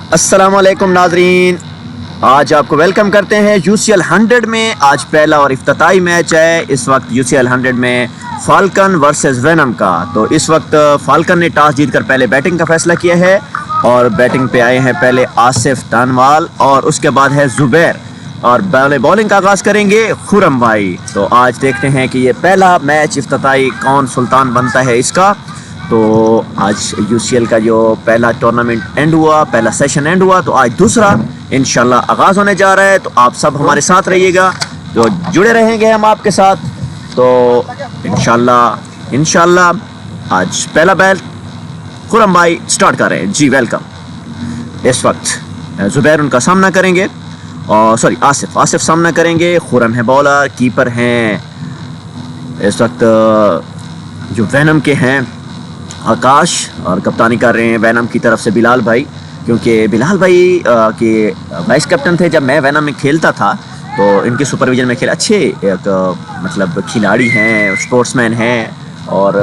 अस्सलामुअलैकुम नाजरीन, आज आपको वेलकम करते हैं यूसीएल 100 में। आज पहला और इफ्तिताई मैच है इस वक्त यूसीएल 100 में फाल्कन वर्सेस वेनम का। तो इस वक्त फाल्कन ने टॉस जीतकर पहले बैटिंग का फैसला किया है और बैटिंग पे आए हैं पहले आसिफ तानवाल और उसके बाद है जुबैर और पहले बॉलिंग का आगाज करेंगे खुरम भाई। तो आज देखते हैं कि ये पहला मैच इफ्तिताई कौन सुल्तान बनता है इसका। तो आज यूसीएल का जो पहला टूर्नामेंट एंड हुआ, पहला सेशन एंड हुआ, तो आज दूसरा इंशाल्लाह आगाज़ होने जा रहा है। तो आप सब हमारे साथ रहिएगा, तो जुड़े रहेंगे हम आपके साथ। तो इंशाल्लाह आज पहला बैल खुरम भाई स्टार्ट कर रहे हैं जी। वेलकम। इस वक्त जुबैर उनका सामना करेंगे और सॉरी आसिफ सामना करेंगे। खुरम है बॉलर, कीपर हैं इस वक्त जो वेनम के हैं आकाश और कप्तानी कर रहे हैं वैनम की तरफ से बिलाल भाई, क्योंकि बिलाल भाई के वाइस कैप्टन थे जब मैं वैनम में खेलता था। तो इनके सुपरविजन में खेल अच्छे एक मतलब खिलाड़ी हैं, स्पोर्ट्समैन हैं और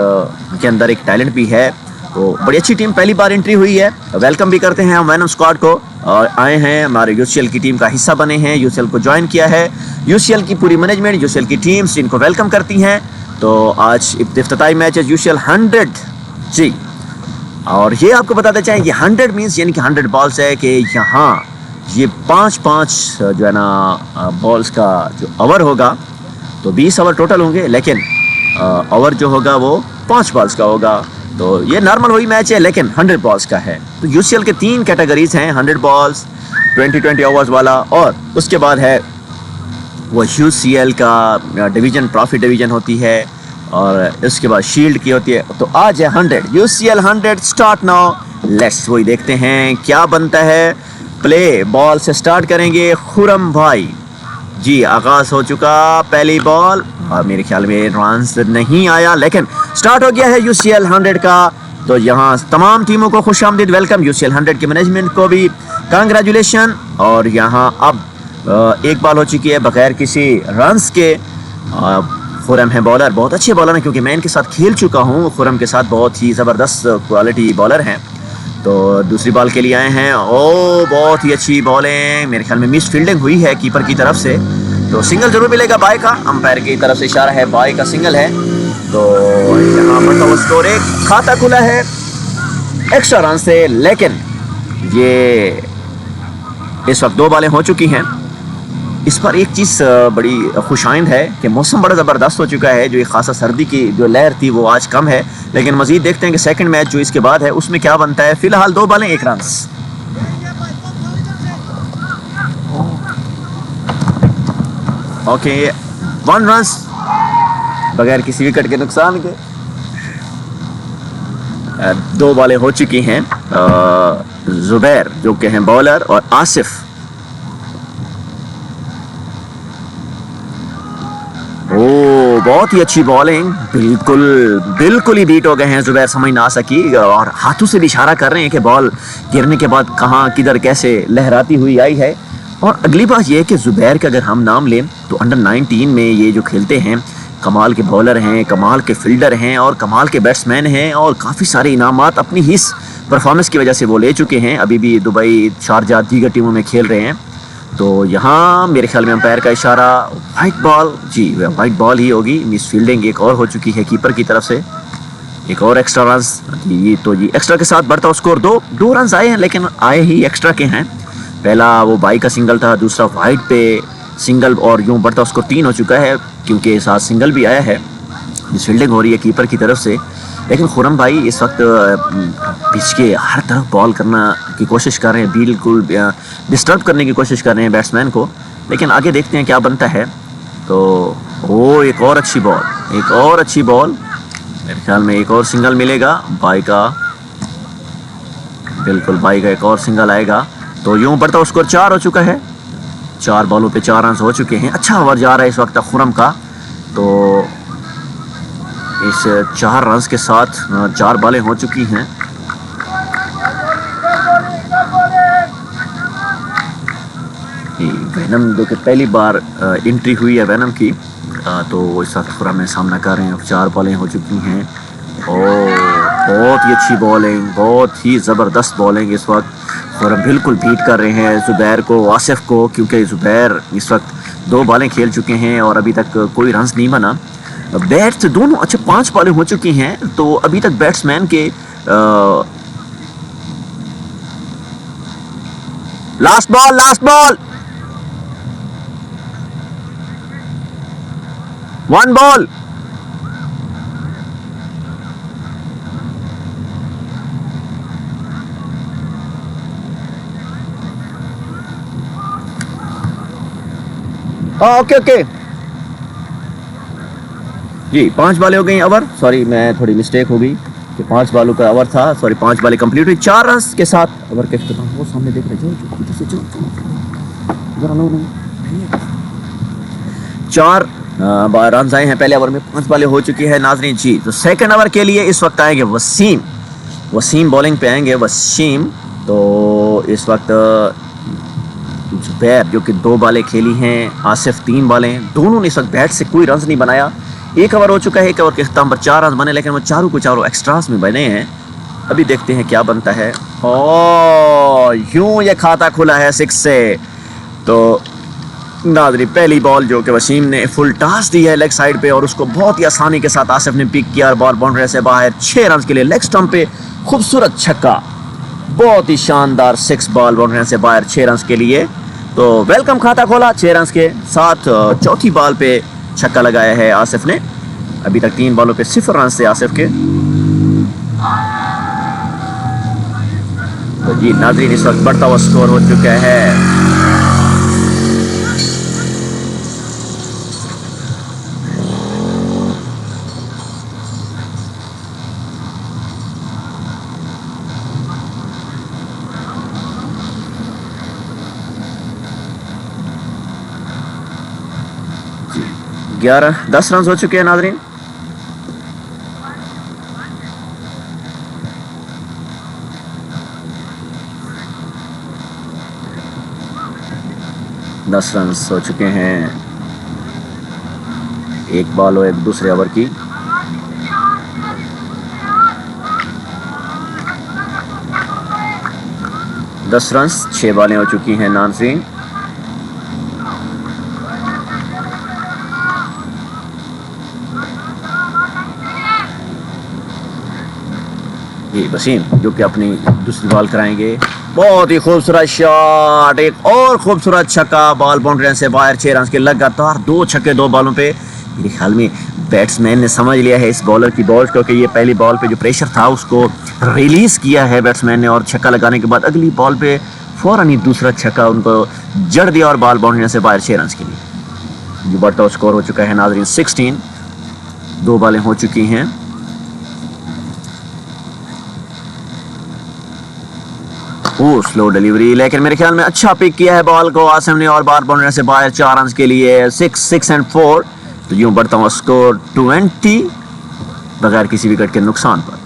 इनके अंदर एक टैलेंट भी है। तो बड़ी अच्छी टीम पहली बार एंट्री हुई है। वेलकम भी करते हैं हम वैनम स्क्वाड को और आए हैं हमारे यूसीएल की टीम का हिस्सा बने हैं, यूसीएल को ज्वाइन किया है। यूसीएल की पूरी मैनेजमेंट, यूसीएल की टीम्स इनको वेलकम करती हैं। तो आज इफ्तिताई मैच है यूसीएल 100 जी। और ये आपको बताते चाहें कि 100 मीन्स यानी कि 100 बॉल्स है कि यहाँ ये 5-5 जो है ना बॉल्स का जो ओवर होगा, तो 20 ओवर टोटल होंगे, लेकिन ओवर जो होगा वो 5 बॉल्स का होगा। तो ये नॉर्मल वही मैच है लेकिन 100 बॉल्स का है। तो यूसीएल के 3 कैटेगरीज हैं, 100 बॉल्स, 20-20 ओवर्स वाला और उसके बाद है वो यूसीएल का डिवीजन, ट्रॉफी डिवीजन होती है और इसके बाद शील्ड की होती है। तो आज है 100 यूसीएल 100 स्टार्ट नाउ। लेट्स वही देखते हैं क्या बनता है। प्ले बॉल से स्टार्ट करेंगे खुरम भाई जी। आगाज हो चुका, पहली बॉल और मेरे ख्याल में रन्स नहीं आया, लेकिन स्टार्ट हो गया है यूसीएल 100 का। तो यहाँ तमाम टीमों को खुशामदीद वेलकम, यूसीएल 100 के मैनेजमेंट को भी कांग्रेचुलेशन। और यहाँ अब एक बॉल हो चुकी है बगैर किसी रन्स के। खुरम है बॉलर, बहुत अच्छे बॉलर हैं क्योंकि मैं इनके साथ खेल चुका हूँ। खुरम के साथ बहुत ही ज़बरदस्त क्वालिटी बॉलर हैं। तो दूसरी बॉल के लिए आए हैं। ओ बहुत ही अच्छी बॉलिंग, मेरे ख्याल में मिस फील्डिंग हुई है कीपर की तरफ से। तो सिंगल जरूर मिलेगा बाय का, अंपायर की तरफ से इशारा है बाय का सिंगल है। तो यहाँ पर तो स्कोर एक खाता खुला है एक्स्ट्रा रन से, लेकिन ये इस वक्त 2 बॉलें हो चुकी हैं। इस पर एक चीज़ बड़ी खुशाइंद है कि मौसम बड़ा ज़बरदस्त हो चुका है। जो एक खासा सर्दी की जो लहर थी वो आज कम है, लेकिन मज़ीद देखते हैं कि सेकंड मैच जो इसके बाद है उसमें क्या बनता है। फिलहाल 2 बॉलें 1 रन। ओके 1 रन बगैर किसी विकेट के नुकसान के। 2 बॉलें हो चुकी हैं। जुबैर जो के हैं बॉलर और आसिफ बहुत ही अच्छी बॉलिंग, बिल्कुल ही बीट हो गए हैं जुबैर, समझ ना सकी और हाथों से भी इशारा कर रहे हैं कि बॉल गिरने के बाद कहाँ किधर कैसे लहराती हुई आई है। और अगली बात यह है कि जुबैर का अगर हम नाम लें तो अंडर 19 में ये जो खेलते हैं, कमाल के बॉलर हैं, कमाल के फील्डर हैं और कमाल के बैट्समैन हैं और काफ़ी सारे इनामात अपनी ही परफॉर्मेंस की वजह से वो ले चुके हैं। अभी भी दुबई, शारजाह, दीगर टीमों में खेल रहे हैं। तो यहाँ मेरे ख्याल में अंपायर का इशारा वाइट बॉल जी, वाइट बॉल ही होगी। मिस फील्डिंग एक और हो चुकी है कीपर की तरफ से, एक और एक्स्ट्रा रन जी। तो जी एक्स्ट्रा के साथ बढ़ता स्कोर 2 रन आए हैं, लेकिन आए ही एक्स्ट्रा के हैं। पहला वो बाई का सिंगल था, दूसरा वाइट पे सिंगल और यूँ बढ़ता स्कोर 3 हो चुका है क्योंकि साथ सिंगल भी आया है। मिस फील्डिंग हो रही है कीपर की तरफ से, लेकिन खुरम भाई इस वक्त पिच के हर तरफ बॉल करना की कोशिश कर रहे हैं, बिल्कुल डिस्टर्ब करने की कोशिश कर रहे हैं बैट्समैन को। लेकिन आगे देखते हैं क्या बनता है। तो वो एक और अच्छी बॉल, मेरे ख्याल में एक और सिंगल मिलेगा बाई का, बिल्कुल बाई का एक और सिंगल आएगा। तो यूँ बढ़ता स्कोर 4 हो चुका है। 4 बॉलों पे 4 रन हो चुके हैं। अच्छा ओवर जा रहा है इस वक्त खुरम का। तो इस 4 रन के साथ 4 बॉलें हो चुकी हैं। वैनम जो कि पहली बार एंट्री हुई है वैनम की, तो इस वक्त खुरम में सामना कर रहे हैं। 4 बॉलें हो चुकी हैं और बहुत ही अच्छी बॉलिंग, बहुत ही ज़बरदस्त बॉलिंग इस वक्त। और बिल्कुल बीट कर रहे हैं ज़ुबैर को, आसिफ को, क्योंकि ज़ुबैर इस वक्त 2 बॉलें खेल चुके हैं और अभी तक कोई रन्स नहीं बना। बैट्स दोनों अच्छा 5 बॉलें हो चुकी हैं, तो अभी तक बैट्समैन के last ball 1 ball. Okay okay जी, 5 बॉलें हो गई ओवर। सॉरी, मैं थोड़ी मिस्टेक हो गई कि 5 बॉलों का ओवर था। सॉरी, 5 बॉलें कंप्लीट हुई 4 रन के साथ। ओवर के इख्तिताम वो सामने देख रहे हैं, इधर से चलो जरा लो नहीं। 4 रन आए हैं पहले ओवर में, 5 बॉलें हो चुकी है नाजरीन जी। तो सेकंड ओवर के लिए इस वक्त आएंगे वसीम। वसीम बॉलिंग पे आएंगे वसीम। तो इस वक्त जुबैर जो कि 2 बॉलें खेली हैं, आसिफ 3 बॉलें, दोनों ने इस वक्त बैट से कोई रन नहीं बनाया। 1 ओवर हो चुका है, 1 ओवर के इख्तिताम पर 4 रन बने, लेकिन वो चारों को चारों एक्स्ट्रास में बने हैं। अभी देखते हैं क्या बनता है। और यूं ये खाता खुला है 6 से। तो नाजरी पहली बॉल जो कि वसीम ने फुल टॉस दी है लेग साइड पे, और उसको बहुत ही आसानी के साथ आसिफ ने पिक किया और बॉल बाउंड्री से बाहर। 6 रन के लिए लेग स्टंप पे खूबसूरत छक्का, बहुत ही शानदार 6 बॉल बाउंड्री से बाहर 6 रन के लिए। तो वेलकम खाता खोला 6 रन के साथ। चौथी बॉल पे छक्का लगाया है आसिफ ने। अभी तक 3 बॉलों पे 0 रन थे आसिफ के। तो जी नाजरीन, इस वक्त बढ़ता हुआ स्कोर हो चुका है 10 रन हो चुके हैं नाजरीन। दस रन हो चुके हैं, एक बॉल और एक दूसरे ओवर की। दस रन 6 बॉलें हो चुकी हैं नाजरीन। ये वसीम जो कि अपनी दूसरी बॉल कराएंगे। बहुत ही खूबसूरत शॉट, एक और खूबसूरत छक्का, बॉल बाउंड्री से बाहर। 6 रन के लगातार 2 छक्के 2 बॉलों पे। मेरे ख्याल में बैट्समैन ने समझ लिया है इस बॉलर की बॉल, क्योंकि ये पहली बॉल पे जो प्रेशर था उसको रिलीज किया है बैट्समैन ने, और छक्का लगाने के बाद अगली बॉल पे फौरन ही दूसरा छक्का उनको जड़ दिया और बॉल बाउंड्री से बाहर 6 रन के लिए। जो बढ़ता स्कोर हो चुका है नाजरीन 16। 2 बॉलें हो चुकी हैं। स्लो डिलीवरी, लेकिन मेरे ख्याल में अच्छा पिक किया है बॉल को आसिम ने, और बार बाउंड्री से बाहर 4 रन के लिए 6 एंड 4। तो यूं बढ़ता हुआ स्कोर 20 बगैर किसी विकेट के नुकसान पर।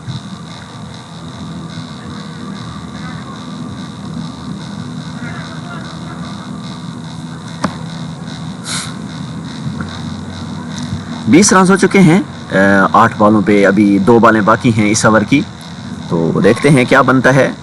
बीस रन हो चुके हैं 8 बॉलों पे। अभी 2 बॉलें बाकी हैं इस ओवर की, तो देखते हैं क्या बनता है।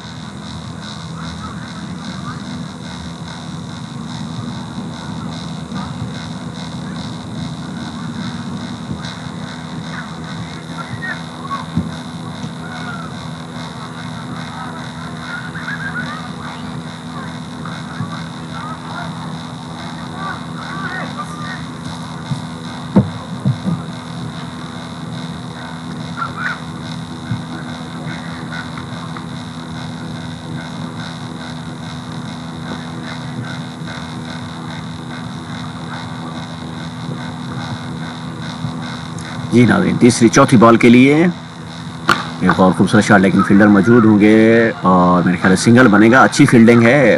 जी नाज़रीन, तीसरी चौथी बॉल के लिए एक और खूबसूरत शॉट, लेकिन फील्डर मौजूद होंगे और मेरे ख्याल से सिंगल बनेगा। अच्छी फील्डिंग है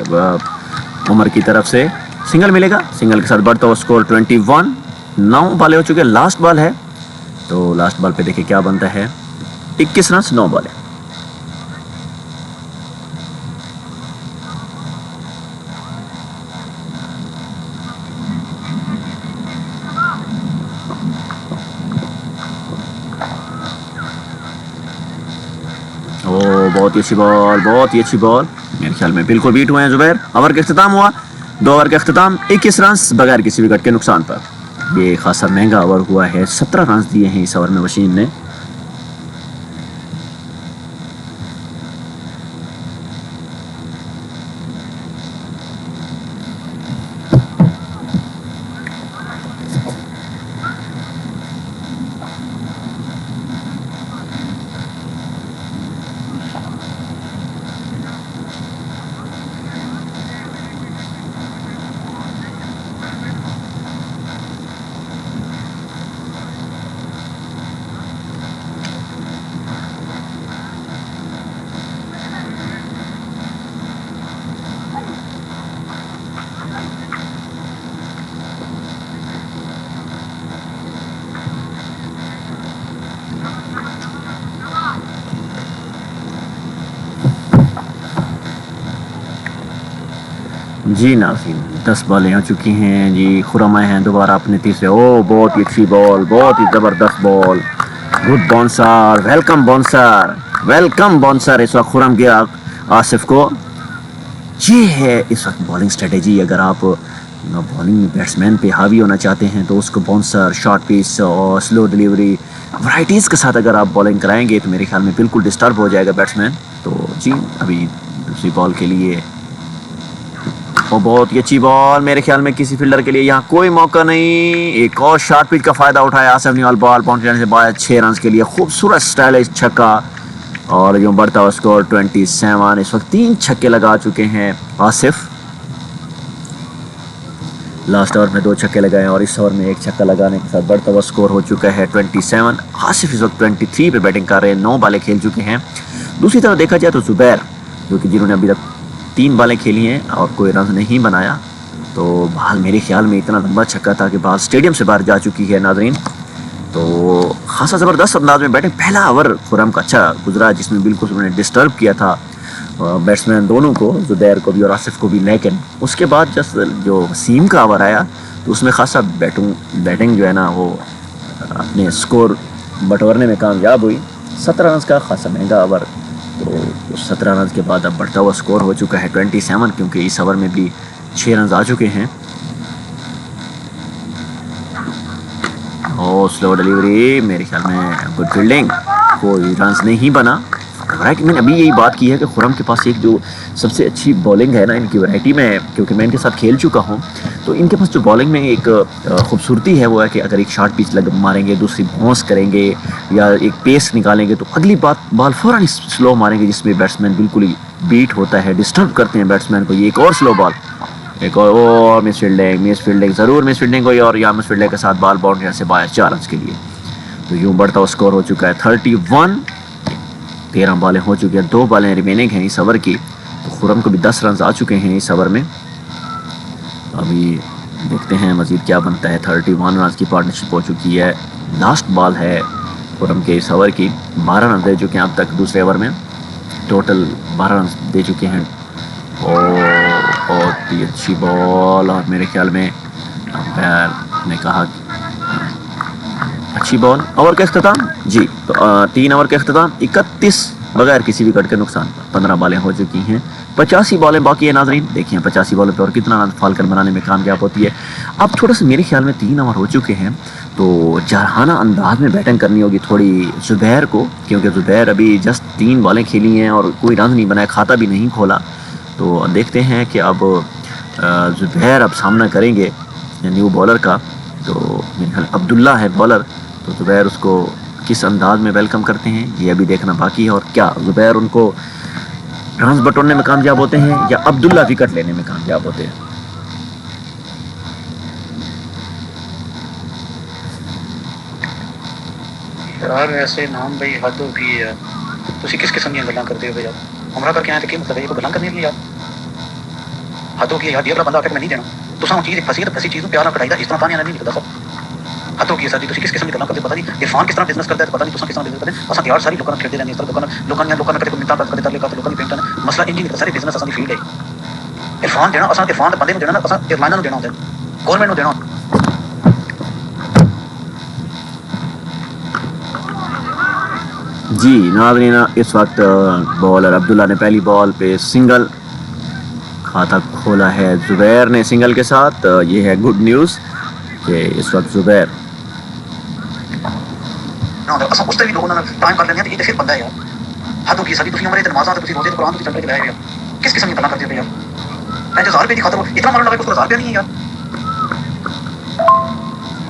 उमर की तरफ से, सिंगल मिलेगा। सिंगल के साथ बढ़ता हुआ स्कोर 21। 9 बॉलें हो चुके हैं, लास्ट बॉल है, तो लास्ट बॉल पे देखिए क्या बनता है। 21 रन 9 बॉलें। ही अच्छी बॉल, बहुत ही अच्छी बॉल। मेरे ख्याल में बिल्कुल बीट हुए हैं जुबैर। ओवर का अख्ताम हुआ, 2 ओवर का अख्ताम, 21 रन बगैर किसी विकेट के नुकसान पर। ये खासा महंगा ओवर हुआ है, 17 रन दिए हैं इस ओवर में वसीम ने। जी नाज़रीन, 10 बॉलें हो चुकी हैं जी। खुरम आए हैं दोबारा अपने तीसरे। ओ बहुत ही अच्छी बॉल, बहुत ही ज़बरदस्त ball, good bouncer, welcome bouncer, welcome bouncer इस वक्त खुरम गया आसिफ को। ये है इस वक्त बॉलिंग स्ट्रेटेजी। अगर आप बॉलिंग बैट्समैन पे हावी होना चाहते हैं तो उसको बाउंसर, शॉर्ट पिच और स्लो डिलीवरी वैराइटीज़ के साथ अगर आप बॉलिंग कराएंगे तो मेरे ख्याल में बिल्कुल डिस्टर्ब हो जाएगा बैट्समैन। तो जी अभी दूसरी बॉल के लिए, और बहुत ही अच्छी बॉल। मेरे ख्याल में किसी फील्डर के लिए यहाँ कोई मौका नहीं। एक और शॉर्ट पिच का फायदा उठाया आसिफ ने, बॉल पहुंच जाने से बाद 6 रन के लिए खूबसूरत स्टाइलिश छक्का। और जो बढ़ता हुआ स्कोर 27। इस वक्त 3 छक्के लगा चुके हैं आसिफ। लास्ट ओवर में 2 छक्के लगाए और इस ओवर में 1 छक्का लगाने के साथ बढ़ता हुआ स्कोर हो चुका है 27। आसिफ इस वक्त 23 पे बैटिंग कर रहे हैं, 9 बॉलें खेल चुके हैं। दूसरी तरफ देखा जाए तो जुबैर, जो कि जिन्होंने अभी तक 3 बॉलें खेली हैं और कोई रन नहीं बनाया, तो बॉल मेरे ख्याल में इतना लंबा छक्का था कि बॉल स्टेडियम से बाहर जा चुकी है नाज़रीन। तो खासा ज़बरदस्त अंदाज में बैटिंग। पहला ओवर खुरम का अच्छा गुजरा जिसमें बिल्कुल उन्होंने डिस्टर्ब किया था बैट्समैन दोनों को, जुबैर को भी और आसिफ को भी। लेकिन उसके बाद जो वसीम का ओवर आया तो उसमें खासा बैटिंग जो है ना वो अपने स्कोर बटोरने में कामयाब हुई। 17 रन का खासा महंगा ओवर। तो 17 रन के बाद अब बढ़ता हुआ स्कोर हो चुका है 27, क्योंकि इस ओवर में भी 6 रन आ चुके हैं। और स्लो डिलीवरी, मेरे ख्याल में गुड फील्डिंग, कोई रन नहीं बना। वैरायटी मैंने अभी यही बात की है कि खुरम के पास एक जो सबसे अच्छी बॉलिंग है ना इनकी वैरायटी में, क्योंकि मैं इनके साथ खेल चुका हूँ, तो इनके पास जो बॉलिंग में एक खूबसूरती है वो है कि अगर एक शॉर्ट पिच मारेंगे, दूसरी बाउंस करेंगे या एक पेस निकालेंगे तो अगली बॉल फ़ौरन स्लो मारेंगे, जिसमें बैट्समैन बिल्कुल ही बीट होता है, डिस्टर्ब करते हैं बैट्समैन को। ये एक और स्लो बॉल, एक और मिस फील्डिंग ज़रूर मिस फील्डिंग हुई और यहाँ मिस फील्डिंग के साथ बॉल बाउंड्री से बाहर 4 रन के लिए। तो यूँ बढ़ता हुआ स्कोर हो चुका है 31। 13 बॉलें हो चुकी हैं, 2 बॉलें रिमेनिंग हैं इस ओवर की। तो खुरम को भी 10 रन आ चुके हैं इस ओवर में। अभी देखते हैं मज़ीद क्या बनता है। 31 रन की पार्टनरशिप हो चुकी है। लास्ट बॉल है खुरम के इस ओवर की। 12 रन दे चुके हैं अब तक दूसरे ओवर में, टोटल 12 रन दे चुके हैं। और बहुत ही अच्छी बॉल, और मेरे ख्याल में अंपायर ने कहा अच्छी बॉल। ओवर का अख्ताम जी, तो 3 ओवर का अख्ताम 31 बगैर किसी विकेट के नुकसान पर 15 बॉलें हो चुकी हैं। 85 बॉलें बाकी है नाजरीन। देखिए 85 बॉलों पे और कितना रन फाल कर बनाने में कामयाब होती है। अब थोड़ा सा मेरे ख्याल में 3 ओवर हो चुके हैं, तो जरहाना अंदाज में बैटिंग करनी होगी थोड़ी जुबैर को, क्योंकि जुबैर अभी जस्ट 3 बॉलें खेली हैं और कोई रन नहीं बनाया, खाता भी नहीं खोला। तो देखते हैं कि अब जुबैर अब सामना करेंगे न्यू बॉलर का। तो मेरे ख्याल अब्दुल्ला है बॉलर, तो जुबैर उसको किस अंदाज में वेलकम करते हैं ये अभी देखना बाकी है। और क्या जुबैर उनको रन बटोरने में कामयाब होते हैं या अब्दुल्ला विकेट लेने में कामयाब होते हैं। यार ऐसे नाम भाई हद हो गई है यार। तुसी किस किस्म दी गल्लां करदे हो यार? हमरा करके आए ते की मतलब है? ये कोई गल्लां करने दी यार, हद हो गई यार। ये अगला बंदा आके मैं नहीं देना तुसा चीज फसी है, फसी चीज प्यार ना कढ़ाई दा इस तरह तानिया नहीं निकलदा सब। हद हो गई सर जी, तुसी किस किस्म दी गल्लां करदे? पता नहीं इरफान किस तरह बिजनेस करदा है, पता नहीं तुसा किस तरह बिजनेस करदे। असा यार सारी लोकां ने खेलदे रहंदे इस तरह लोकां ने कदे कोई मिंता कदे ताले का लोकां दी पेमेंट ना मसला इंज नहीं, सारी बिजनेस असा दी फील्ड है। इरफान देना असा इरफान दे बंदे नु देना ना, असा एयरलाइनर नु देना होंदा है, गवर्नमेंट नु देना। जी नाज़रीन, इस वक्त बॉलर अब्दुल्ला ने पहली बॉल पे सिंगल, खाता खोला है जुबैर ने सिंगल के साथ। ये है गुड न्यूज़ कि इस वक्त जुबैर ना असा उस भी लोगों ने टाइम कर लेने ये तो फिर बंदा है यार। हद होगी सारी, तुम उम्र ते नमाज़ां ते तुम रोजे ते कुरान ते चल के लाए यार। किस किस्म की गल्लां करदे हो यार। मैं जो 1000 रुपए की खातर इतना मारन लगा कि उसको 1000 रुपया नहीं है यार।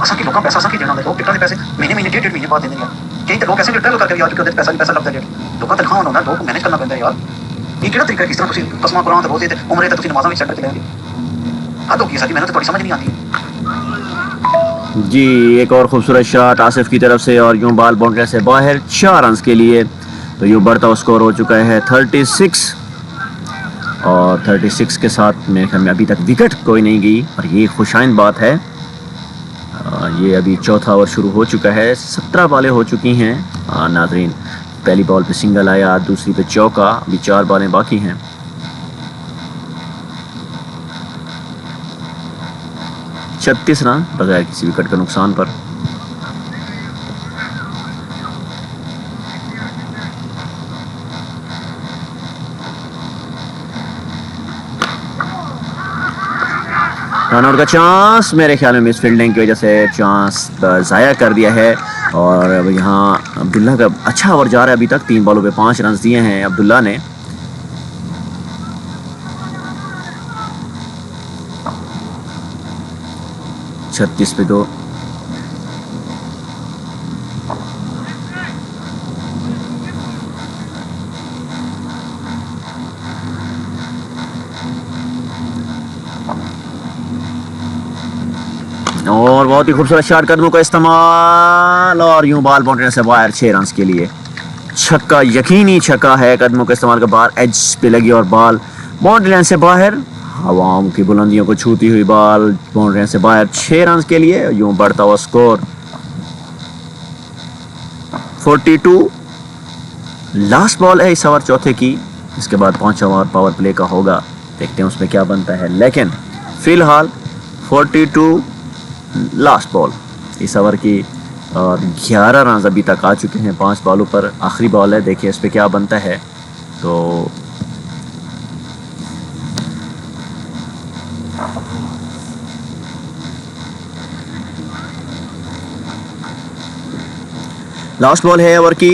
असा की लोगों पैसा असा की देना लोग टिकटां दे पैसे महीने महीने डेढ़ महीने बाद देंगे यार। कई तो लोग ऐसे ट्रैवल करके यार क्योंकि पैसा लगता है लोगों तनख्वाह होना लोग मैनेज करना पैंदा है यार। ये केड़ा तरीका है किस तरह तुम कसमां कुरान ते रोजे ते उम्र ते तुम नमाज़ां में चल के लाएंगे। हद होगी सारी, मैंने तो थोड़ी समझ नहीं आती। जी एक और खूबसूरत शॉट आसिफ की तरफ से और यूं बाल बाउंड्री से बाहर 4 रन के लिए। तो यूं बढ़ता स्कोर हो चुका है 36 और 36 के साथ मेरे ख्याल में अभी तक विकेट कोई नहीं गई और ये खुशाइन बात है। ये अभी चौथा ओवर शुरू हो चुका है, 17 बॉलें हो चुकी हैं नाजरीन। पहली बॉल पे सिंगल आया, दूसरी पे चौका, अभी 4 बॉलें बाकी हैं। 36 रन बगैर किसी विकेट का नुकसान पर। रनआउट का चांस, मेरे ख्याल में मिस फील्डिंग की वजह से चांस ज़ाया कर दिया है। और अब यहाँ अब्दुल्ला का अच्छा ओवर जा रहा है, अभी तक 3 बॉलों पे 5 रन दिए हैं अब्दुल्ला ने। छत्तीस पे 2। और बहुत ही खूबसूरत शॉट, कदमों का इस्तेमाल और यूं बाल बाउंड्री से बाहर 6 रन के लिए। छक्का, यकीनी छक्का है, कदमों के इस्तेमाल के बाद एज पे लगी और बॉल बाउंड्री लाइन से बाहर, हवाओं की बुलंदियों को छूती हुई बॉल बाउंड्री लाइन से बाहर 6 रन के लिए। यूं बढ़ता हुआ स्कोर 42। लास्ट बॉल है इस ओवर चौथे की, इसके बाद 5वां ओवर पावर प्ले का होगा, देखते हैं उसमें क्या बनता है। लेकिन फिलहाल 42 लास्ट बॉल इस ओवर की और 11 रन अभी तक आ चुके हैं 5 बॉलों पर। आखिरी बॉल है, देखिए इस पे क्या बनता है। तो लास्ट बॉल है ओवर की,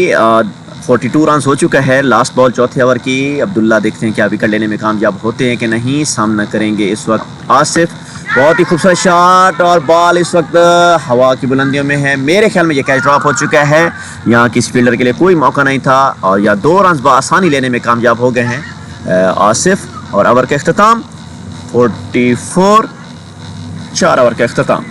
42 रन हो चुका है। लास्ट बॉल चौथे ओवर की, अब्दुल्ला देखते हैं क्या विकेट लेने में कामयाब होते हैं कि नहीं। सामना करेंगे इस वक्त आसिफ। बहुत ही खूबसूरत शॉट और बॉल इस वक्त हवा की बुलंदियों में है। मेरे ख्याल में ये कैच ड्रॉप हो चुका है, यहाँ किसी फील्डर के लिए कोई मौका नहीं था और या 2 रन बआसानी लेने में कामयाब हो गए हैं आसिफ। और ओवर का अख्ताम 44, 4 ओवर का अख्ताम।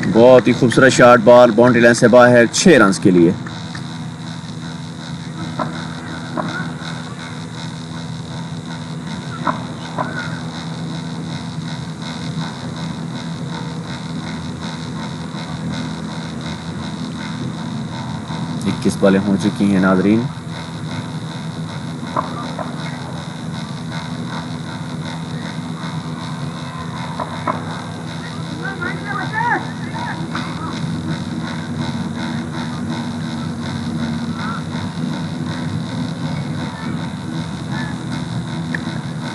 बहुत ही खूबसूरत शॉट, बॉल बाउंड्री लाइन से बाहर 6 रन के लिए। इक्कीस बॉलें हो चुकी हैं नाजरीन।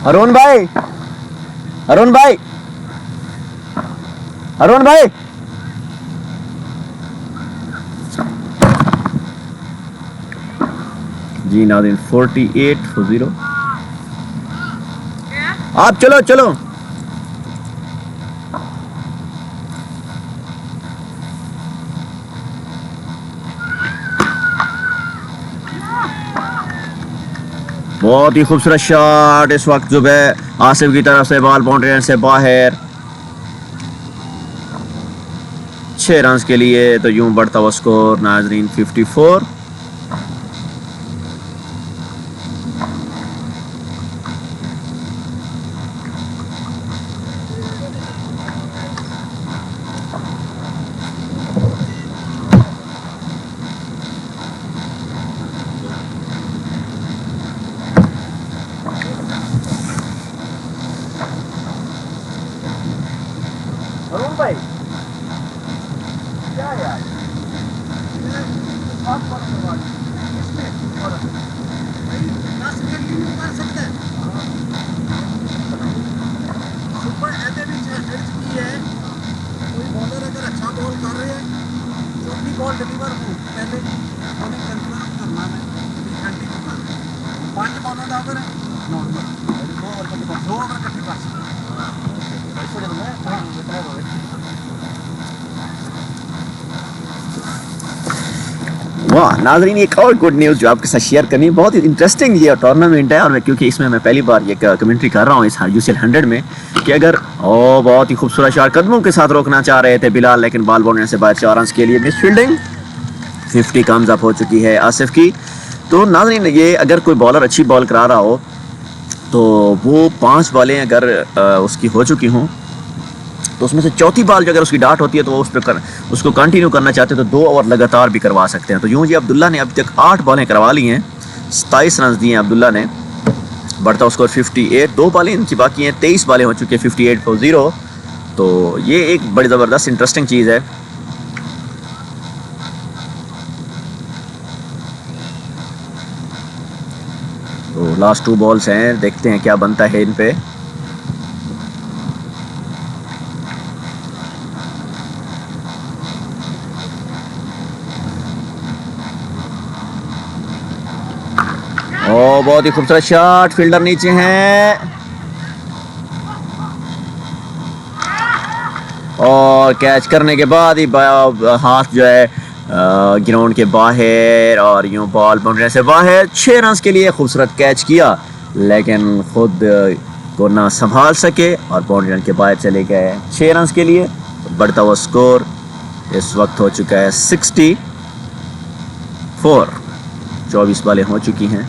अरुण भाई, अरुण भाई, अरुण भाई, जी नाज़रीन 48 for 0। आप चलो चलो। बहुत ही खूबसूरत शॉट इस वक्त जुबैर आसिफ की तरफ से, बॉल बाउंड्री लाइन से बाहर 6 रन के लिए। तो यूं बढ़ता हुआ स्कोर नाजरीन 54। अरुण भाई क्या यार सुपर ऐसे भी हेड्स की है कोई बॉलर अगर अच्छा बॉल कर रहे हैं चौथी बॉल डिलीवर हो पहले बॉलिंग कंफर्म करना है कंटिन्यू करना 5 बॉलर का ओवर है नॉर्मल 2 ओवर इकट्ठे कर सकते वाह नाज़रीन, एक और गुड न्यूज़ जो आपके साथ शेयर करनी है। बहुत ही इंटरेस्टिंग ये टूर्नामेंट है और क्योंकि इसमें मैं पहली बार ये कमेंट्री कर रहा हूँ इस यूसीएल 100 में कि अगर बहुत ही खूबसूरत शॉट कदमों के साथ रोकना चाह रहे थे बिलाल, लेकिन बॉल बाउंड्री से बाहर 4 रन के लिए मिस फील्डिंग 50 कम्स अप हो चुकी है आसिफ की। तो नाज़रीन ये अगर कोई बॉलर अच्छी बॉल करा रहा हो तो वो 5 बॉलें अगर उसकी हो चुकी हों तो उसमें से चौथी बॉल जो अगर उसकी डाट होती है तो वो उसको कंटिन्यू करना चाहते हैं तो 2 ओवर लगातार भी करवा सकते हैं। तो यूं जी अब्दुल्ला ने अभी तक 8 बॉलें करवा ली हैं, 27 रन दिए हैं अब्दुल्ला ने, बढ़ता स्कोर 58, 2 बॉलें इनकी बाकी हैं, 23 बॉलें हो चुकी हैं 58 फॉर 0। तो ये एक बड़ी ज़बरदस्त इंटरेस्टिंग चीज़ है। तो लास्ट 2 बॉल्स हैं, देखते हैं क्या बनता है इन पे। बहुत ही खूबसूरत शॉट, फील्डर नीचे हैं और कैच करने के बाद ही हाथ जो है ग्राउंड के बाहर और यूं बॉल बाउंड्री से बाहर 6 रन के लिए खूबसूरत कैच किया, लेकिन खुद को ना संभाल सके और बाउंड्री के बाहर चले गए 6 रन के लिए। बढ़ता हुआ स्कोर इस वक्त हो चुका है 64, 24 बॉलें हो चुकी हैं।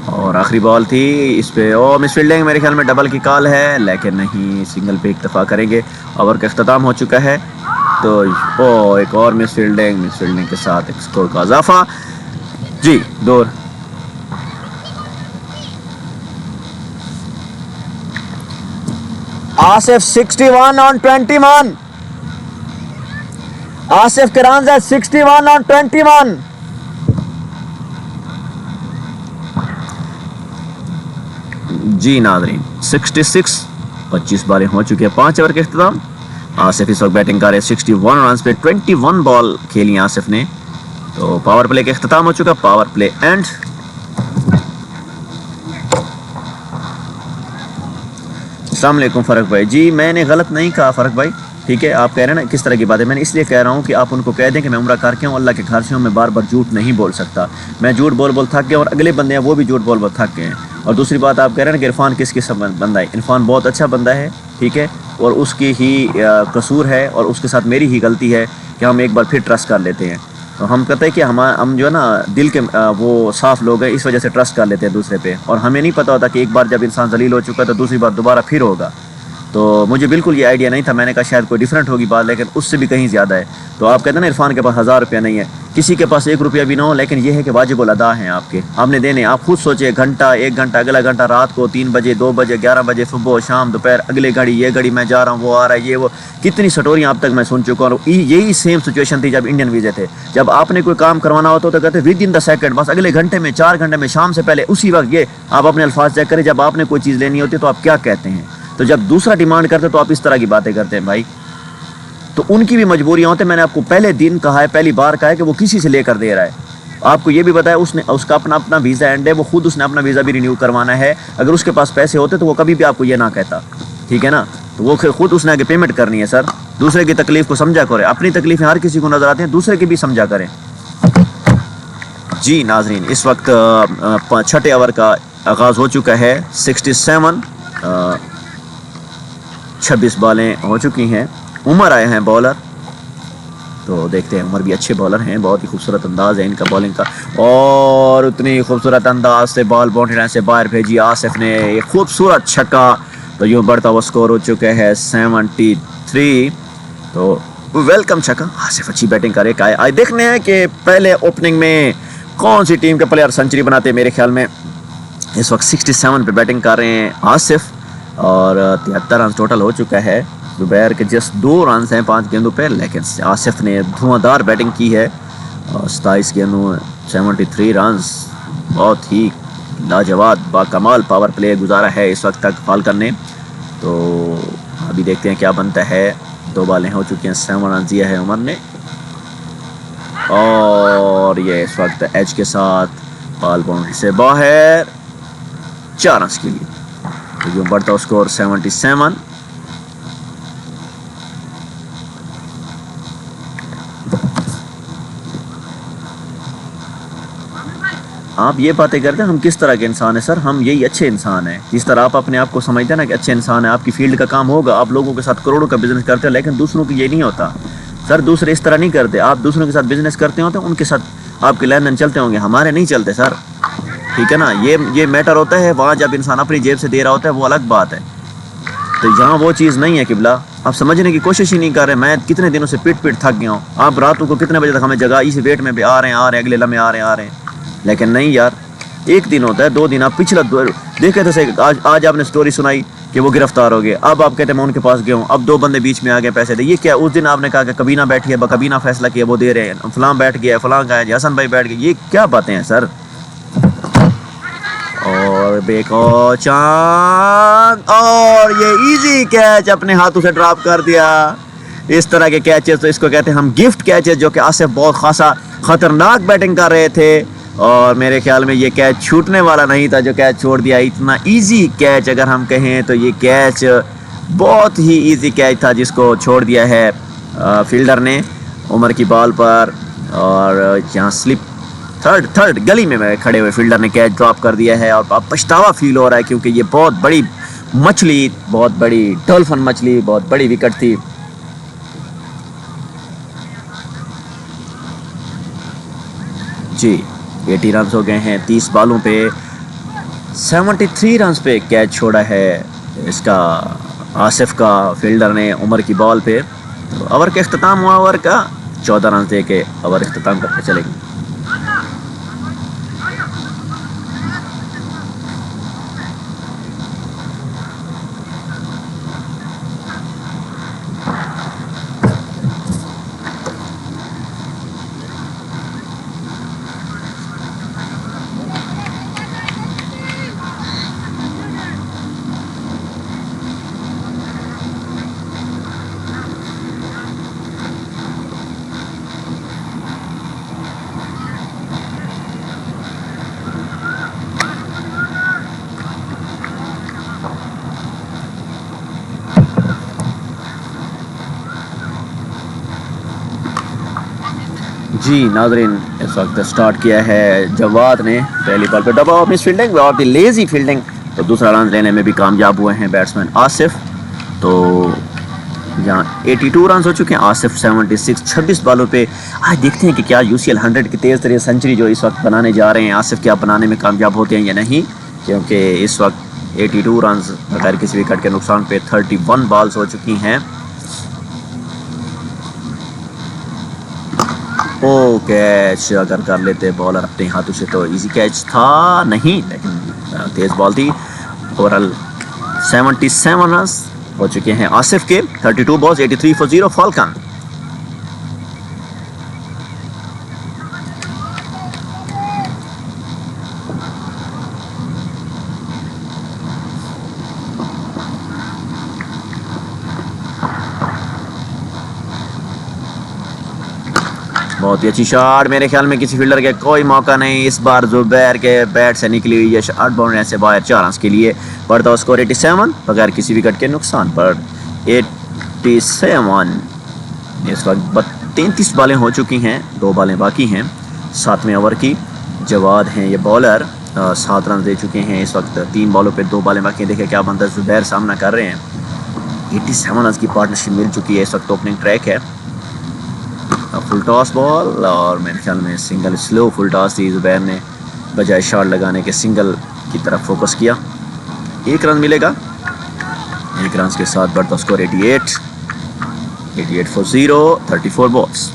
और आखिरी बॉल थी इस पे मिस फील्डिंग, मेरे ख्याल में डबल की कॉल है, लेकिन नहीं, सिंगल पे इक्तफा करेंगे। ओवर का अख्ताम हो चुका है तो एक और मिस फील्डिंग के साथ एक स्कोर का इजाफा जी। दूर आसिफ 61 ऑन 21, आसिफ के रन है 61 ऑन 21। जी नाज़रीन 66, 25 बॉलें हो चुकी है, 5 ओवर के इख्तिताम। आसिफ इस वक्त बैटिंग कर रहे 61 रन पे, 21 बॉल खेली आसिफ ने। तो पावर प्ले का इख्तिताम हो चुका, पावर प्ले एंड। अस्सलाम वालेकुम फ़रक भाई। जी मैंने गलत नहीं कहा फ़रक भाई, ठीक है। आप कह रहे हैं ना किस तरह की बात है, मैंने इसलिए कह रहा हूँ कि आप उनको कह दें कि मैं उम्रा करके हूँ, अल्लाह के घर से हूँ, मैं बार बार झूठ नहीं बोल सकता। मैं झूठ बोल थक गया और अगले बंदे हैं वो भी झूठ बोल थक गए हैं। और दूसरी बात आप कह रहे हैं ना कि इरफान किस बंदा है, इरफान बहुत अच्छा बंदा है, ठीक है, और उसकी ही कसूर है और उसके साथ मेरी ही गलती है कि हम एक बार फिर ट्रस्ट कर लेते हैं। तो हम कहते हैं कि हम जो है ना दिल के वो साफ़ लोग हैं, इस वजह से ट्रस्ट कर लेते हैं दूसरे पे, और हमें नहीं पता होता कि एक बार जब इंसान जलील हो चुका है तो दूसरी बार दोबारा फिर होगा। तो मुझे बिल्कुल ये आइडिया नहीं था, मैंने कहा शायद कोई डिफरेंट होगी बात, लेकिन उससे भी कहीं ज़्यादा है। तो आप कहते हैं ना इरफान के पास 1000 रुपया नहीं है, किसी के पास 1 रुपया भी ना हो, लेकिन ये है कि वाजिब उल अदा हैं आपके, आपने देने। आप खुद सोचिए, घंटा 1 घंटा, अगला घंटा रात को 3 बजे 2 बजे 11 बजे, सुबह शाम दोपहर, अगले घड़ी ये घड़ी मैं जा रहा हूँ, वो आ रहा है, ये वो, कितनी स्टोरियाँ अब तक मैं सुन चुका हूँ। यही सेम सिचुएशन थी जब इंडियन वीज़े थे, जब आपने कोई काम करवाना होता तो कहते विद इन द सेकंड, बस अगले घंटे में, 4 घंटे में, शाम से पहले, उसी वक्त। ये आप अपने अल्फाज चेक करें, जब आपने कोई चीज़ लेनी होती है तो आप क्या कहते हैं, तो जब दूसरा डिमांड करते तो आप इस तरह की बातें करते हैं भाई। तो उनकी भी मजबूरियां होती हैं। मैंने आपको पहले दिन कहा है, पहली बार कहा है कि वो किसी से लेकर दे रहा है। आपको ये भी बताया उसका अपना वीज़ा एंड है, वो खुद उसने अपना वीज़ा भी रिन्यू करवाना है। अगर उसके पास पैसे होते तो वो कभी भी आपको ये ना कहता, ठीक है ना। तो वो खुद उसने आगे पेमेंट करनी है। सर दूसरे की तकलीफ को समझा करें, अपनी तकलीफें हर किसी को नजर आती हैं, दूसरे की भी समझा करें। जी नाजरीन इस वक्त छठे ओवर का आगाज़ हो चुका है, 67, 26 बॉलें हो चुकी हैं। उमर आए हैं बॉलर, तो देखते हैं। उमर भी अच्छे बॉलर हैं, बहुत ही खूबसूरत अंदाज़ है इनका बॉलिंग का, और उतनी खूबसूरत अंदाज से बॉल बाउंड्री से बाहर भेजी आसिफ ने, एक खूबसूरत छक्का। तो यूँ बढ़ता हुआ स्कोर हो चुका है 73। तो वेलकम छक्का। आसिफ अच्छी बैटिंग करे का आज देखने हैं कि पहले ओपनिंग में कौन सी टीम के प्लेयर सेंचुरी बनाते हैं। मेरे ख्याल में इस वक्त 67 पे बैटिंग कर रहे हैं आसिफ और 73 रन टोटल हो चुका है। जुबैर के जस्ट 2 रन हैं 5 गेंदों पे, लेकिन आसिफ ने धुआंधार बैटिंग की है। 27 गेंदों 73 रन, बहुत ही लाजवाब बाकमाल पावर प्ले गुजारा है इस वक्त तक फाल्कन ने। तो अभी देखते हैं क्या बनता है। 2 बॉलें हो चुकी हैं, 7 रन दिया है उमर ने और ये इस वक्त एज के साथ बॉल बाउंड्री से बाहर 4 रन के लिए। तो जो बढ़ता स्कोर 77। आप ये बातें करते हैं हम किस तरह के इंसान है सर, हम यही अच्छे इंसान हैं। जिस तरह आप अपने आप को समझते हैं ना कि अच्छे इंसान है, आपकी फील्ड का काम होगा, आप लोगों के साथ करोड़ों का बिजनेस करते हैं, लेकिन दूसरों की ये नहीं होता सर। दूसरे इस तरह नहीं करते। आप दूसरों के साथ बिजनेस करते होते, उनके साथ आपके लेन देन चलते होंगे, हमारे नहीं चलते सर, ठीक है ना। ये मैटर होता है वहाँ जब इंसान अपनी जेब से दे रहा होता है, वो अलग बात है। तो यहाँ वो चीज़ नहीं है किबला, आप समझने की कोशिश ही नहीं कर रहे। मैं कितने दिनों से पीट थक गया हूँ। आप रातों को कितने बजे तक हमें जगह इस वेट में भी आ रहे हैं अगले लम्हे आ रहे हैं, लेकिन नहीं यार, एक दिन होता है 2 दिन। आप पिछला देखे थे आज आपने स्टोरी सुनाई कि वो गिरफ्तार हो गए, अब आप कहते हैं मैं उनके पास गया हूँ, अब 2 बंदे बीच में आ गए पैसे दे। ये क्या, उस दिन आपने कहा कि कबीना बैठी है, कबीना फैसला किया वो दे रहे हैं, फलां बैठ गया, फलां का है, हसन भाई बैठ गए, ये क्या बातें हैं सर। और बेको चांद और ये इजी कैच अपने हाथों से ड्रॉप कर दिया। इस तरह के कैचेस तो इसको कहते हैं हम गिफ्ट कैचेस, जो कि आसिफ बहुत खासा खतरनाक बैटिंग कर रहे थे और मेरे ख्याल में ये कैच छूटने वाला नहीं था जो कैच छोड़ दिया। इतना इजी कैच अगर हम कहें तो ये कैच बहुत ही इजी कैच था जिसको छोड़ दिया है फील्डर ने उमर की बॉल पर। और जहाँ स्लिप थर्ड गली में खड़े हुए फील्डर ने कैच ड्रॉप कर दिया है और अब पछतावा फील हो रहा है क्योंकि ये बहुत बड़ी मछली, बहुत बड़ी डॉल्फिन मछली, बहुत बड़ी विकेट थी। जी 80 रन हो गए हैं 30 बॉलों पे, 73 रन पे कैच छोड़ा है इसका आसिफ का फील्डर ने उमर की बॉल पे। तो ओवर का इख्तिताम हुआ, ओवर का 14 रन दे के ओवर इख्तिताम करके चलेंगे। जी नाजरीन, इस वक्त स्टार्ट किया है जवाद ने पहली बॉल पे डबा मिस फील्डिंग और दी लेजी फील्डिंग, तो दूसरा रन लेने में भी कामयाब हुए हैं बैट्समैन आसिफ। तो यहाँ 82 रन हो चुके हैं, आसिफ 76, 26 बॉलों पे। आज देखते हैं कि क्या UCL 100 की तेज़ तरीन सेंचुरी जो इस वक्त बनाने जा रहे हैं आसिफ, क्या बनाने में कामयाब होते हैं या नहीं, क्योंकि इस वक्त 82 रन बगैर किसी विकेट के नुकसान पे 31 बॉल्स हो चुकी हैं। ओ कैच अगर कर लेते बॉलर अपने हाथों से तो इजी कैच था नहीं, लेकिन तेज़ बॉल थी। ओवरऑल 77 रन हो चुके हैं आसिफ के, 32 बॉल्स 83 फॉर 0 फाल्कन। बहुत ही अच्छी शॉट, मेरे ख्याल में किसी फील्डर के कोई मौका नहीं। इस बार जुबैर के बैट से निकली हुई है शॉट बाउंड्री से बाहर 4 रन के लिए। बढ़ता स्कोर 87 बगैर किसी विकेट के नुकसान पर 87। इस वक्त 33 बॉलें हो चुकी हैं, 2 बॉलें बाकी हैं 7वें ओवर की। जवाद हैं ये बॉलर, 7 रन दे चुके हैं इस वक्त, 3 बॉलों पे 2 बॉलें बाकी। देखें क्या बनता है, जुबैर सामना कर रहे हैं। 87 रन की पार्टनरशिप मिल चुकी है, इस वक्त ओपनिंग ट्रैक है। फुल टॉस बॉल और मेरे ख्याल में सिंगल, स्लो फुल टॉस थी। जुबैर ने बजाय शॉट लगाने के सिंगल की तरफ फोकस किया। 1 रन मिलेगा, 1 रन के साथ बढ़ता score 88। 88 for 0, 34 balls.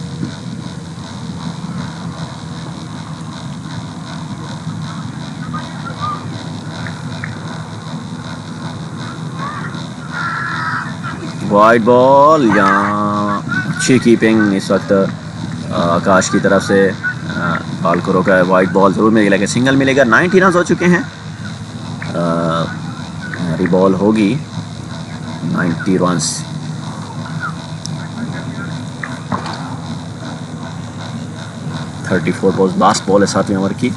Wide ball, यहाँ अच्छी कीपिंग इस वक्त आकाश की तरफ से बॉल को रोका है। वाइड बॉल जरूर मिलेगी लेकिन सिंगल मिलेगा। 90 रन हो चुके हैं। हमारी बॉल होगी 90 runs. Thirty 34 ball, last ball है 7वें ओवर की।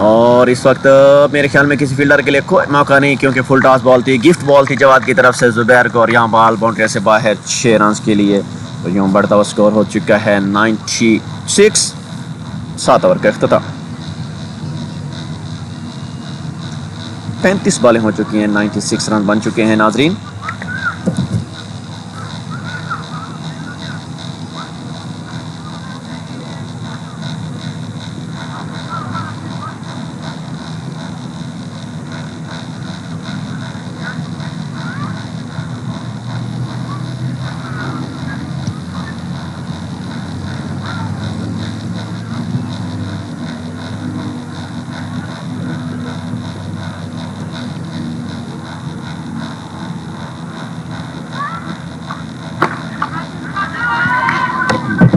और इस वक्त मेरे ख्याल में किसी फील्डर के लिए कोई मौका नहीं, क्योंकि फुल टॉस बॉल थी, गिफ्ट बॉल थी जवाद की तरफ से जुबैर को, और यहाँ बॉल बाउंड्री से बाहर 6 रन के लिए। तो यूँ बढ़ता हुआ स्कोर हो चुका है 96। 7 ओवर का इख्तिताम। 35 बॉलें हो चुकी हैं, 96 रन बन चुके हैं नाजरीन।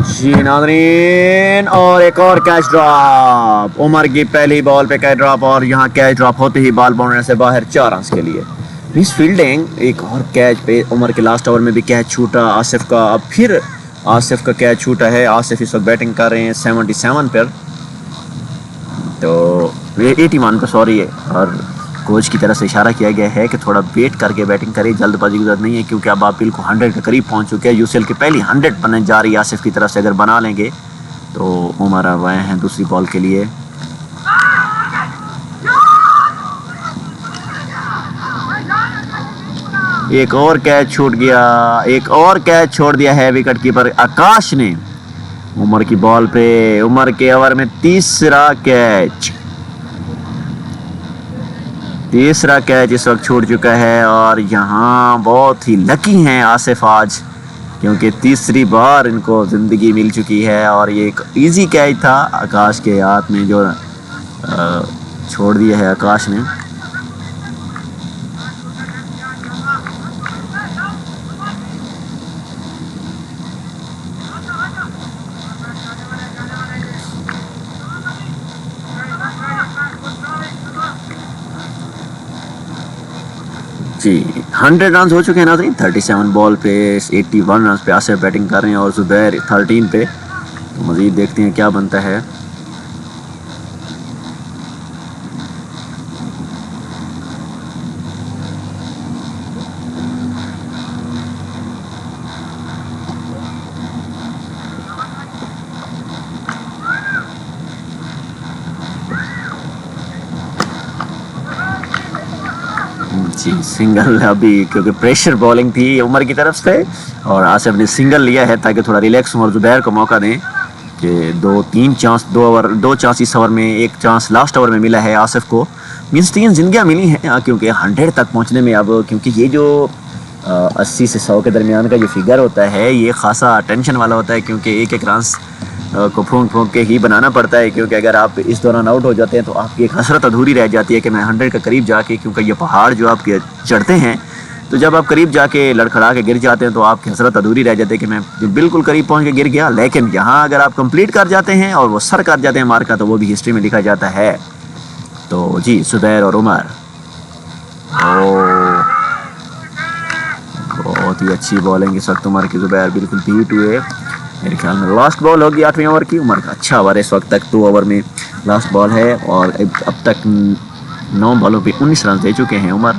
जी नाज़रीन, और एक और कैच ड्रॉप। उमर की पहली बॉल पे कैच ड्रॉप, और यहाँ कैच ड्रॉप होते ही बॉल बाउंड्री से बाहर 4 रन के लिए। Miss fielding. एक और कैच पे उमर के लास्ट ओवर में भी कैच छूटा आसिफ का। अब फिर आसिफ का कैच छूटा है। आसिफ इस वक्त बैटिंग कर रहे हैं 77 पर, तो 81 पर सॉरी है। और कोच की तरफ से इशारा किया गया है कि थोड़ा वेट करके बैटिंग करें, जल्दबाजी की जरूरत नहीं है, क्योंकि अब आप बिल्कुल 100 के करीब पहुंच चुके हैं। यूसीएल की पहली 100 बनने जा रही है आसिफ की तरफ से। अगर बना लेंगे तो उमर अब आए हैं दूसरी बॉल के लिए। एक और कैच छूट गया, एक और कैच छोड़ दिया है विकेट कीपर आकाश ने उमर की बॉल पे। उमर के ओवर में तीसरा कैच इस वक्त छूट चुका है। और यहाँ बहुत ही लकी हैं आसिफ आज, क्योंकि तीसरी बार इनको ज़िंदगी मिल चुकी है। और ये एक इजी कैच था आकाश के हाथ में, जो छोड़ दिया है आकाश ने। जी 100 रन हो चुके हैं नाज़रीन। 37 बॉल पे 81 रन पे आसिफ बैटिंग कर रहे हैं और जुबैर 13 पे। तो मज़ीद देखते हैं क्या बनता है। जी सिंगल अभी, क्योंकि प्रेशर बॉलिंग थी उमर की तरफ से और आसिफ ने सिंगल लिया है ताकि थोड़ा रिलैक्स हो और जुबैर को मौका दें कि दो चांस इस ओवर में, एक चांस लास्ट ओवर में मिला है आसिफ को। मीन्स 3 जिंदगियां मिली हैं, क्योंकि 100 तक पहुंचने में अब, क्योंकि ये जो 80 से 100 के दरमियान का जो फिगर होता है ये खासा टेंशन वाला होता है, क्योंकि एक रन को फूंक के ही बनाना पड़ता है। क्योंकि अगर आप इस दौरान आउट हो जाते हैं तो आपकी एक हसरत अधूरी रह जाती है कि मैं 100 के करीब जाके, क्योंकि ये पहाड़ जो आपके चढ़ते हैं, तो जब आप करीब जाके लड़खड़ा के गिर जाते हैं तो आपकी हसरत अधूरी रह जाती है कि मैं बिल्कुल करीब पहुंच के गिर गया। लेकिन यहाँ अगर आप कंप्लीट कर जाते हैं और वो सर कर जाते हैं मार का, तो वो भी हिस्ट्री में लिखा जाता है। तो जी जुबैर और उमर, बहुत ही अच्छी बॉलिंग इस वक्त उमर की। जुबैर बिल्कुल बीट हुए। मेरे ख्याल में लास्ट बॉल होगी 8वें ओवर की। उमर का अच्छा ओवर है इस वक्त तक, 2 ओवर में लास्ट बॉल है और अब तक 9 बॉलों पे 19 रन दे चुके हैं उमर।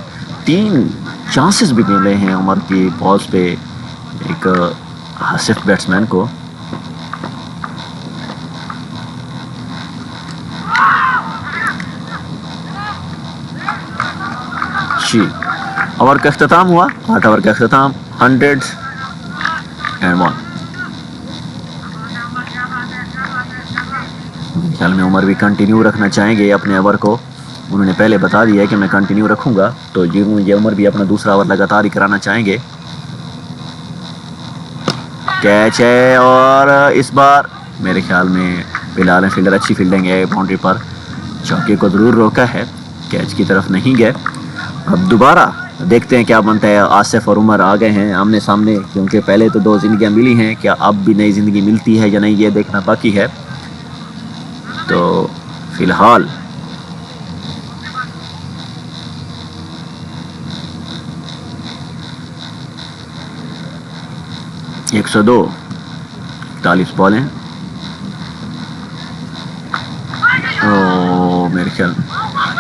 3 चांसेस भी मिले हैं उमर की बॉल्स पे एक आसिफ बैट्समैन को। जी ओवर का अख्ताम हुआ, 8 ओवर का अख्ताम, 101। ख्याल में उमर भी कंटिन्यू रखना चाहेंगे अपने ओवर को। उन्होंने पहले बता दिया है कि मैं कंटिन्यू रखूंगा, तो ये उमर भी अपना दूसरा ओवर लगातार ही कराना चाहेंगे। कैच है और इस बार मेरे ख्याल में फिलहाल फील्डर अच्छी फील्डिंग है, बाउंड्री पर चौके को ज़रूर रोका है, कैच की तरफ नहीं गए। अब दोबारा देखते हैं क्या बनता है। आसिफ और उमर आ गए हैं आमने सामने, क्योंकि पहले तो 2 ज़िंदगियां मिली हैं, क्या अब भी नई ज़िंदगी मिलती है या नहीं ये देखना बाकी है। तो फिलहाल एक 102 40 बॉलें। ओ मेरे ख्याल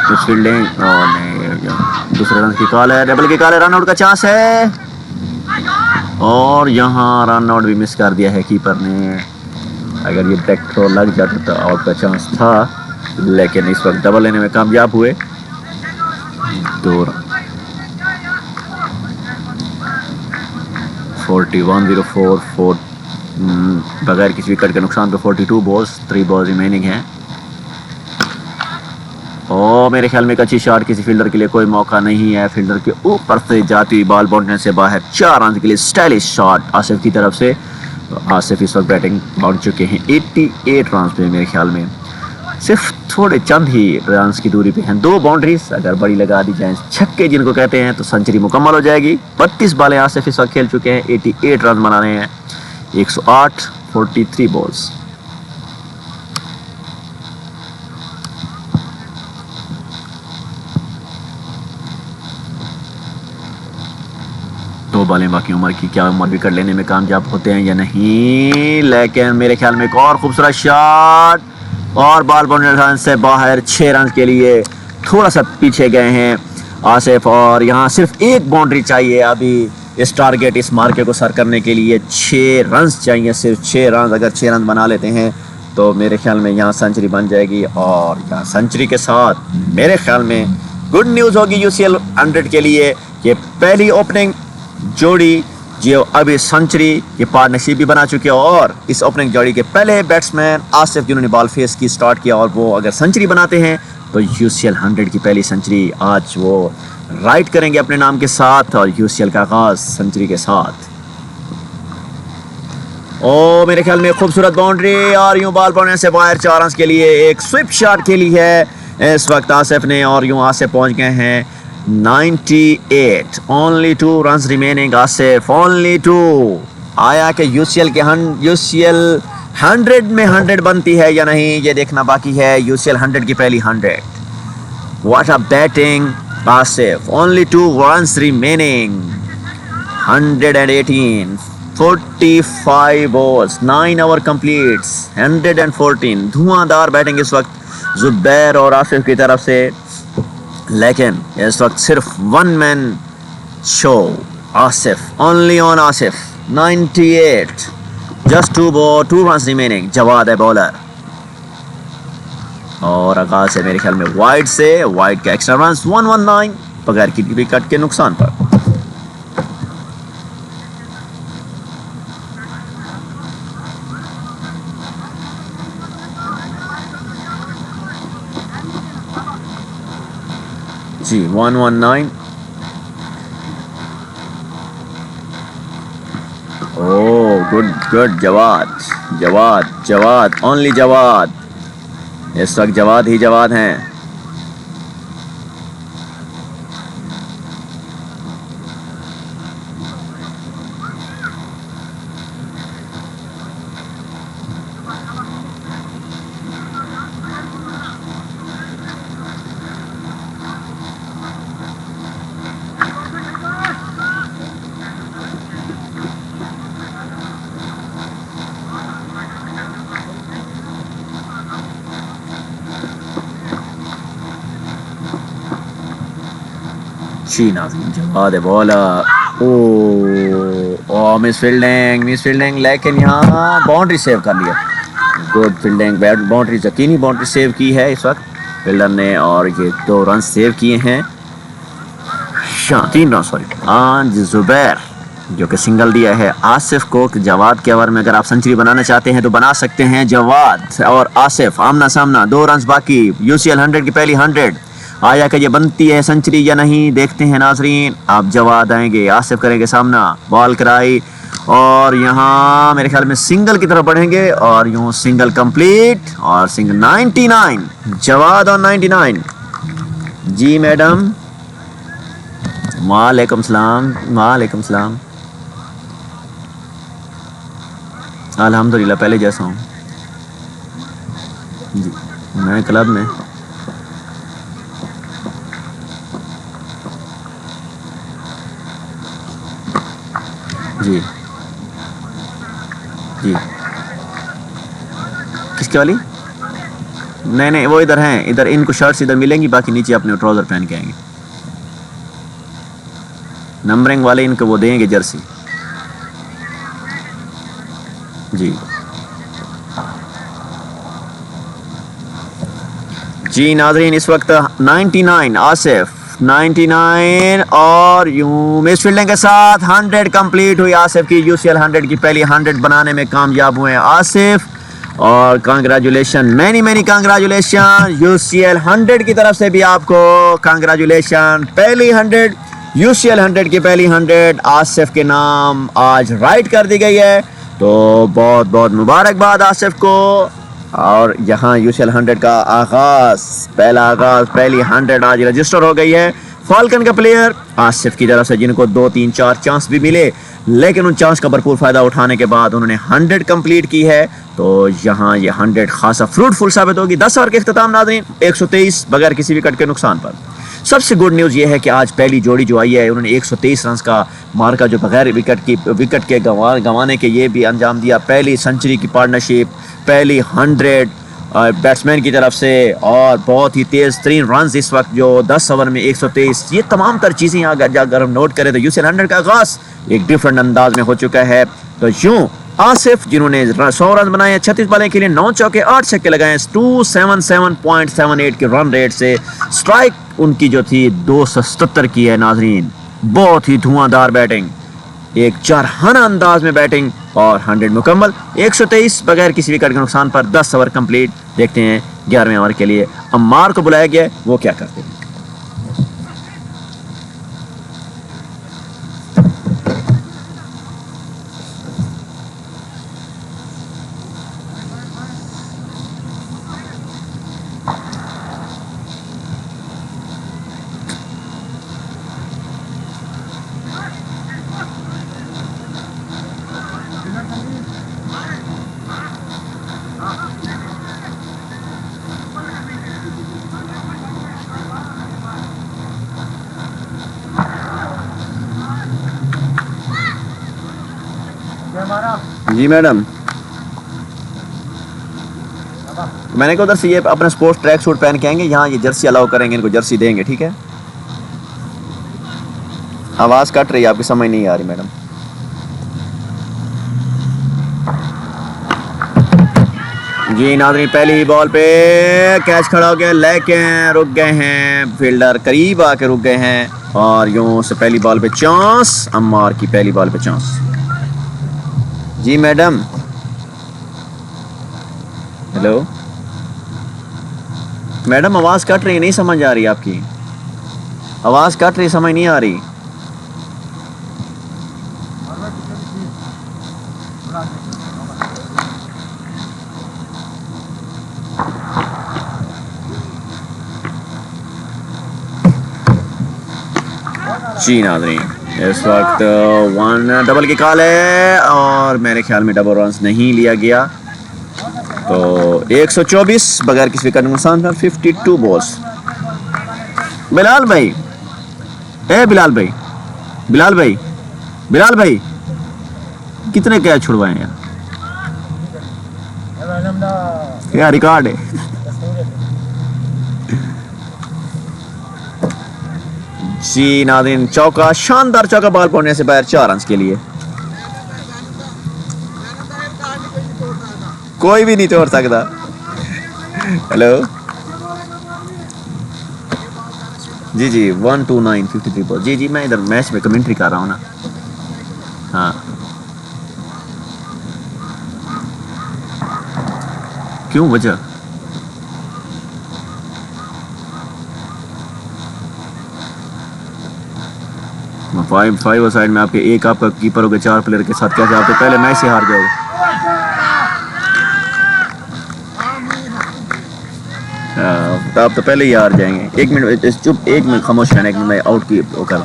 कुछ फील्डिंग और नहीं, दूसरे रन की कॉल है, डबल की कॉल है, रन आउट का चांस है और यहाँ रन आउट भी मिस कर दिया है कीपर ने। अगर ये बैक थ्रो लग जाता तो आउट का चांस था, लेकिन इस वक्त डबल लेने में कामयाब हुए। 2 रन 41-04 बगैर किसी विकेट के नुकसान पे 42 बॉल्स, 3 बॉल रिमेनिंग हैं। ओ मेरे ख्याल में एक अच्छी शॉट, किसी फील्डर के लिए कोई मौका नहीं है, फील्डर के ऊपर से जाती हुई बॉल बाउंड्री से बाहर। 4 रन के लिए स्टाइलिश शॉट आसिफ की तरफ से। तो आसिफ इस वक्त बैटिंग पहुंच चुके हैं 88 रन पे। मेरे ख्याल में सिर्फ थोड़े चंद ही रन की दूरी पे हैं, 2 बाउंड्रीज अगर बड़ी लगा दी जाए, छक्के जिनको कहते हैं, तो सेंचुरी मुकम्मल हो जाएगी। 32 बॉलें आसिफ इस वक्त खेल चुके हैं, 88 रन बना रहे हैं, 108 43 बॉल्स। दो बॉलें बाकी उमर की, क्या उमर विकेट लेने में कामयाब होते हैं या नहीं, लेकिन मेरे ख्याल में एक और खूबसूरत शॉट और बॉल बाउंड्री से बाहर। 6 रन के लिए थोड़ा सा पीछे गए हैं आसिफ और यहाँ सिर्फ एक बाउंड्री चाहिए अभी इस टारगेट, इस मार्के को सर करने के लिए 6 रन चाहिए, सिर्फ 6 रन। अगर 6 रन बना लेते हैं तो मेरे ख्याल में यहाँ सेंचुरी बन जाएगी और यहाँ सेंचुरी के साथ मेरे ख्याल में गुड न्यूज़ होगी यूसीएल 100 के लिए। ये पहली ओपनिंग जोड़ी जो अभी सेंचुरी के पार्टनरशिप भी बना चुके हैं और इस ओपनिंग जोड़ी के पहले बैट्समैन आसिफ जिन्होंने बॉल फेस की स्टार्ट किया और वो अगर सेंचुरी बनाते हैं तो यूसीएल 100 की पहली सेंचुरी आज वो राइट करेंगे अपने नाम के साथ और यूसीएल का आगाज सेंचुरी के साथ। ओ मेरे ख्याल में खूबसूरत बाउंड्री और यूं बॉल बाउंड्री से बाहर 4 रन के लिए एक स्विप शॉट खेली है इस वक्त आसिफ ने और यूं आसिफ पहुंच गए हैं 98, only 2 run remaining. Asif only 2 आया कि यूसीएल 100 में 100 बनती है या नहीं ये देखना बाकी है। यूसीएल 100 की पहली 100, what a batting Asif, only 2 run remaining, 118 45 balls, 9 over completes, 114। Dhuandhar batting इस वक्त जुबैर और आसिफ की तरफ से, लेकिन इस वक्त सिर्फ 1 man show Asif, only on Asif 98, just 2 run remaining. Jawad है बॉलर और आगाज है मेरे ख्याल में वाइड से, वाइड का एक्स्ट्रा रन 119 बगैर किसी विकेट के नुकसान पर। जी 119। Oh good Jawad only Jawad, इस वक्त जवाद ही जवाद हैं। जी नाज़रीन जवाद है बॉलर। ओ मिस फील्डिंग, लेकिन यहाँ बाउंड्री सेव कर लिया। गुड फील्डिंग, बाउंड्री यकीनी बाउंड्री सेव की है इस वक्त फील्डर ने और ये 2 रन सेव किए हैं। 3 रन सॉरी, आज जुबैर जो कि सिंगल दिया है आसिफ को। जवाद के ओवर में अगर आप सेंचुरी बनाना चाहते हैं तो बना सकते हैं। जवाद और आसिफ आमना सामना, 2 रन बाकी। यूसीएल 100 की पहली 100 आया कि ये बनती है सेंचुरी या नहीं, देखते हैं नाजरीन। अब जवाद आएंगे, आसिफ करेंगे सामना, बॉल कराई और यहाँ मेरे ख्याल में सिंगल की तरफ बढ़ेंगे और यूं सिंगल कंप्लीट और सिंगल 99। जवाद और 99। जी मैडम, वालेकुम सलाम। वालेकुम सलाम। अल्हम्दुलिल्लाह पहले जैसा हूँ जी, मैं क्लब में। जी जी, किसके वाली? नहीं नहीं, वो इधर हैं, इधर इनको शर्ट्स इधर मिलेंगी, बाकी नीचे अपने ट्राउज़र पहन के आएंगे। नंबरिंग वाले इनको वो देंगे जर्सी। जी जी नाजरीन, इस वक्त 99 आसिफ, 99 और यूं मिस फील्डिंग के साथ 100 कंप्लीट हुई आसिफ की। यूसीएल 100 की पहली 100 बनाने में कामयाब हुए आसिफ और congratulation, many many congratulation. UCL 100 की तरफ से भी आपको कांग्रेचुलेशन। पहली 100 यूसीएल 100 की पहली 100 आसिफ के नाम आज राइट कर दी गई है, तो बहुत बहुत मुबारकबाद आसिफ को। और यहाँ यूसीएल 100 का आगाज, पहला आगाज, पहली 100 आज रजिस्टर हो गई है। फाल्कन का प्लेयर आसिफ की तरफ से, जिनको 2 3 4 चांस भी मिले, लेकिन उन चांस का भरपूर फायदा उठाने के बाद उन्होंने 100 कंप्लीट की है, तो यहाँ ये 100 खासा फ्रूटफुल साबित होगी। 10 ओवर के इख्तिताम नाज़रीन, 123 बगैर किसी विकेट के नुकसान पर। सबसे गुड न्यूज़ ये है कि आज पहली जोड़ी जो आई है उन्होंने 123 रन का मार्का जो बगैर विकेट के गंवाने के ये भी अंजाम दिया। पहली सेंचुरी की पार्टनरशिप, पहली 100 बैट्समैन की तरफ से और बहुत ही तेज़ तरीन रन इस वक्त जो 10 ओवर में 123, ये तमाम तर चीज़ें अगर हम नोट करें तो यूसीएल 100 का आगाज़ एक डिफरेंट अंदाज में हो चुका है। तो यूं आसिफ जिन्होंने 100 रन बनाए हैं, 36 बॉलें खेली, 9 चौके 8 छक्के लगाए, 277.78 के रन रेट से। स्ट्राइक उनकी जो थी 277 की है नाजरीन। बहुत ही धुआंधार बैटिंग, एक चारहाना अंदाज में बैटिंग और 100 मुकम्मल। 123 बगैर किसी विकेट के नुकसान पर 10 ओवर कंप्लीट। देखते हैं 11वें ओवर के लिए अम्मार को बुलाया गया है, वो क्या करते हैं। जी मैडम, मैंने कहा उधर से ये अपना स्पोर्ट्स ट्रैक सूट पहन के आएंगे, यहाँ ये जर्सी अलाउ करेंगे, इनको जर्सी देंगे, ठीक है। आवाज़ कट रही है आपकी, समझ नहीं आ रही मैडम। जी नाज़रीन, पहली ही बॉल पे कैच खड़ा हो गया, लेकिन रुक गए हैं, फील्डर करीब आके रुक गए हैं और यूं से पहली बॉल पे चांस, अम्मार की पहली बॉल पे चांस। जी मैडम, हेलो मैडम, आवाज़ कट रही, नहीं समझ आ रही आपकी आवाज़ कट रही, समझ नहीं आ रही। जी नाज़रीन, इस वक्त 1 डबल की कॉल है और मेरे ख्याल में डबल रन नहीं लिया गया, तो 124 बगैर किसी विकेट नुकसान पर 52 बॉल्स। बिलाल भाई, ए बिलाल भाई, बिलाल भाई, बिलाल भाई, कितने कैच छुड़वाए यार, क्या रिकॉर्ड है। जी नाज़रीन, चौका, शानदार चौका बॉल पड़ने से बाहर, 4 रन के लिए। कोई भी नहीं तोड़ सकता। हेलो जी जी, 129 53 बॉल। जी जी, मैं इधर मैच में कमेंट्री कर रहा हूँ ना। हाँ, क्यों वजह? फाइव फाइव साइड में आपके एक आपका कीपर हो गए 4 प्लेयर के साथ, कैसे आप तो पहले मैच से हार जाओगे। आप तो पहले ही हार जाएंगे। 1 मिनट चुप, 1 मिनट खामोश रहना, 1 मिनट में आउट की होकर।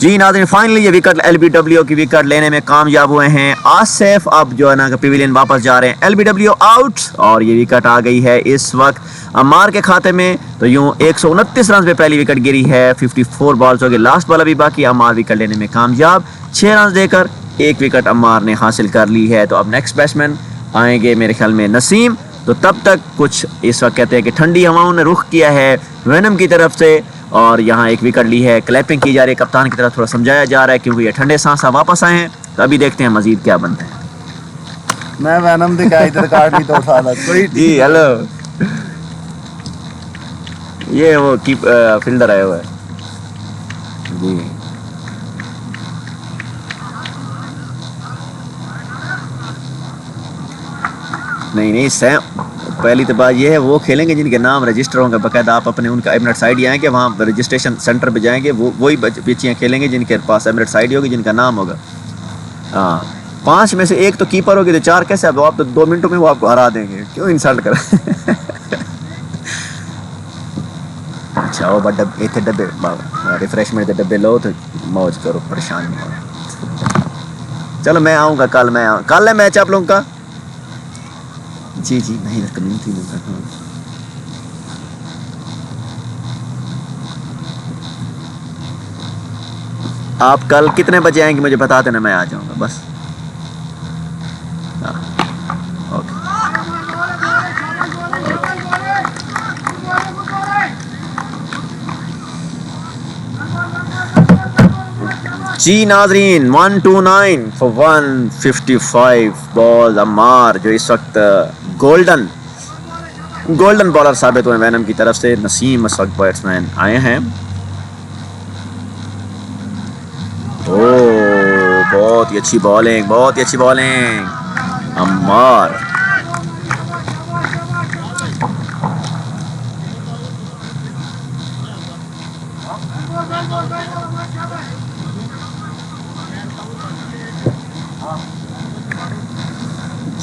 जी नाज़रीन, फाइनली ये विकेट एलबीडब्ल्यू की विकेट लेने में कामयाब हुए हैं आसिफ। अब जो है ना पवेलियन वापस जा रहे हैं, एलबीडब्ल्यू आउट और ये विकेट आ गई है इस वक्त अम्मार के खाते में। तो यूं 129 रन पे पहली विकेट गिरी है, 54 बॉल्स हो गए, लास्ट बॉल अभी बाकी। अम्मार विकेट लेने में कामयाब, 6 रन देकर 1 विकेट अम्मार ने हासिल कर ली है। तो अब नेक्स्ट बैट्समैन आएंगे मेरे ख्याल में नसीम। तो तब तक कुछ इस वक्त कहते हैं कि ठंडी हवाओं ने रुख किया है वेनम की तरफ से और यहाँ एक विकेट ली है, क्लैपिंग की जा रही है, कप्तान की तरफ थोड़ा समझाया जा रहा है क्योंकि ये ठंडे सांसा वापस आए हैं। तो अभी देखते हैं मजीद क्या बनता है। मैं वैनम दिखा इधर कार्ड नहीं तो उठाना कोई। जी हेलो, ये वो कीप फील्डर आया हुआ है जी। नहीं सैम, पहली तो बात ये है वो खेलेंगे जिनके नाम रजिस्टर होंगे बाकायदा। आप अपने उनका एमिरेट्स आईडी आएंगे वहाँ रजिस्ट्रेशन सेंटर पे जाएंगे, वही बच्चियाँ खेलेंगे जिनके पास एमिरेट्स आईडी होगी, जिनका नाम होगा। हाँ, 5 में से 1 तो कीपर होगी, तो 4 कैसे? अब आप तो 2 मिनटों में वो आपको हरा देंगे, क्यों इंसल्ट कर। अच्छा वो बट इतने डब्बे रिफ्रेशमेंट के डब्बे लो तो मौज करो, परेशान नहीं हो। चलो मैं आऊँगा कल, कल है मैच आप लोगों का। जी नहीं कम्युनिटी में आप कल कितने बजे आएंगे मुझे बता देना, मैं आ जाऊंगा बस। ओके जी नाजरीन, 129 for 155 बॉल अम्मार जो इस वक्त गोल्डन बॉलर साबित हुए वैनम की तरफ से। नसीम इस वक्त बैट्समैन आए हैं। ओह बहुत ही अच्छी बॉलिंग अम्मार।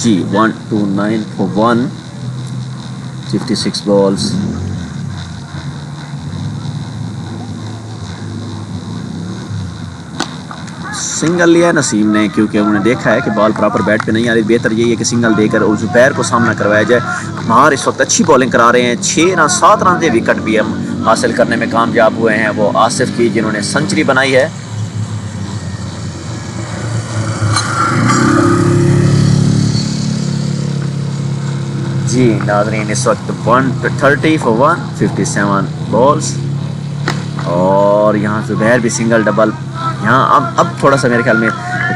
जी 129 for 156 बॉल्स। सिंगल लिया नसीम ने क्योंकि उन्होंने देखा है कि बॉल प्रॉपर बैट पे नहीं आ रही। बेहतर यही है कि सिंगल देकर और जुबैर को सामना करवाया जाए। अम्मार इस वक्त अच्छी बॉलिंग करा रहे हैं, 6 रन 7 रन से विकेट भी हम हासिल करने में कामयाब हुए हैं वो आसिफ की, जिन्होंने सेंचुरी बनाई है। जी नाज़रीन, इस वक्त 130 for 157 बॉल्स और यहाँ जुबैर भी सिंगल डबल। यहाँ अब थोड़ा सा मेरे ख्याल में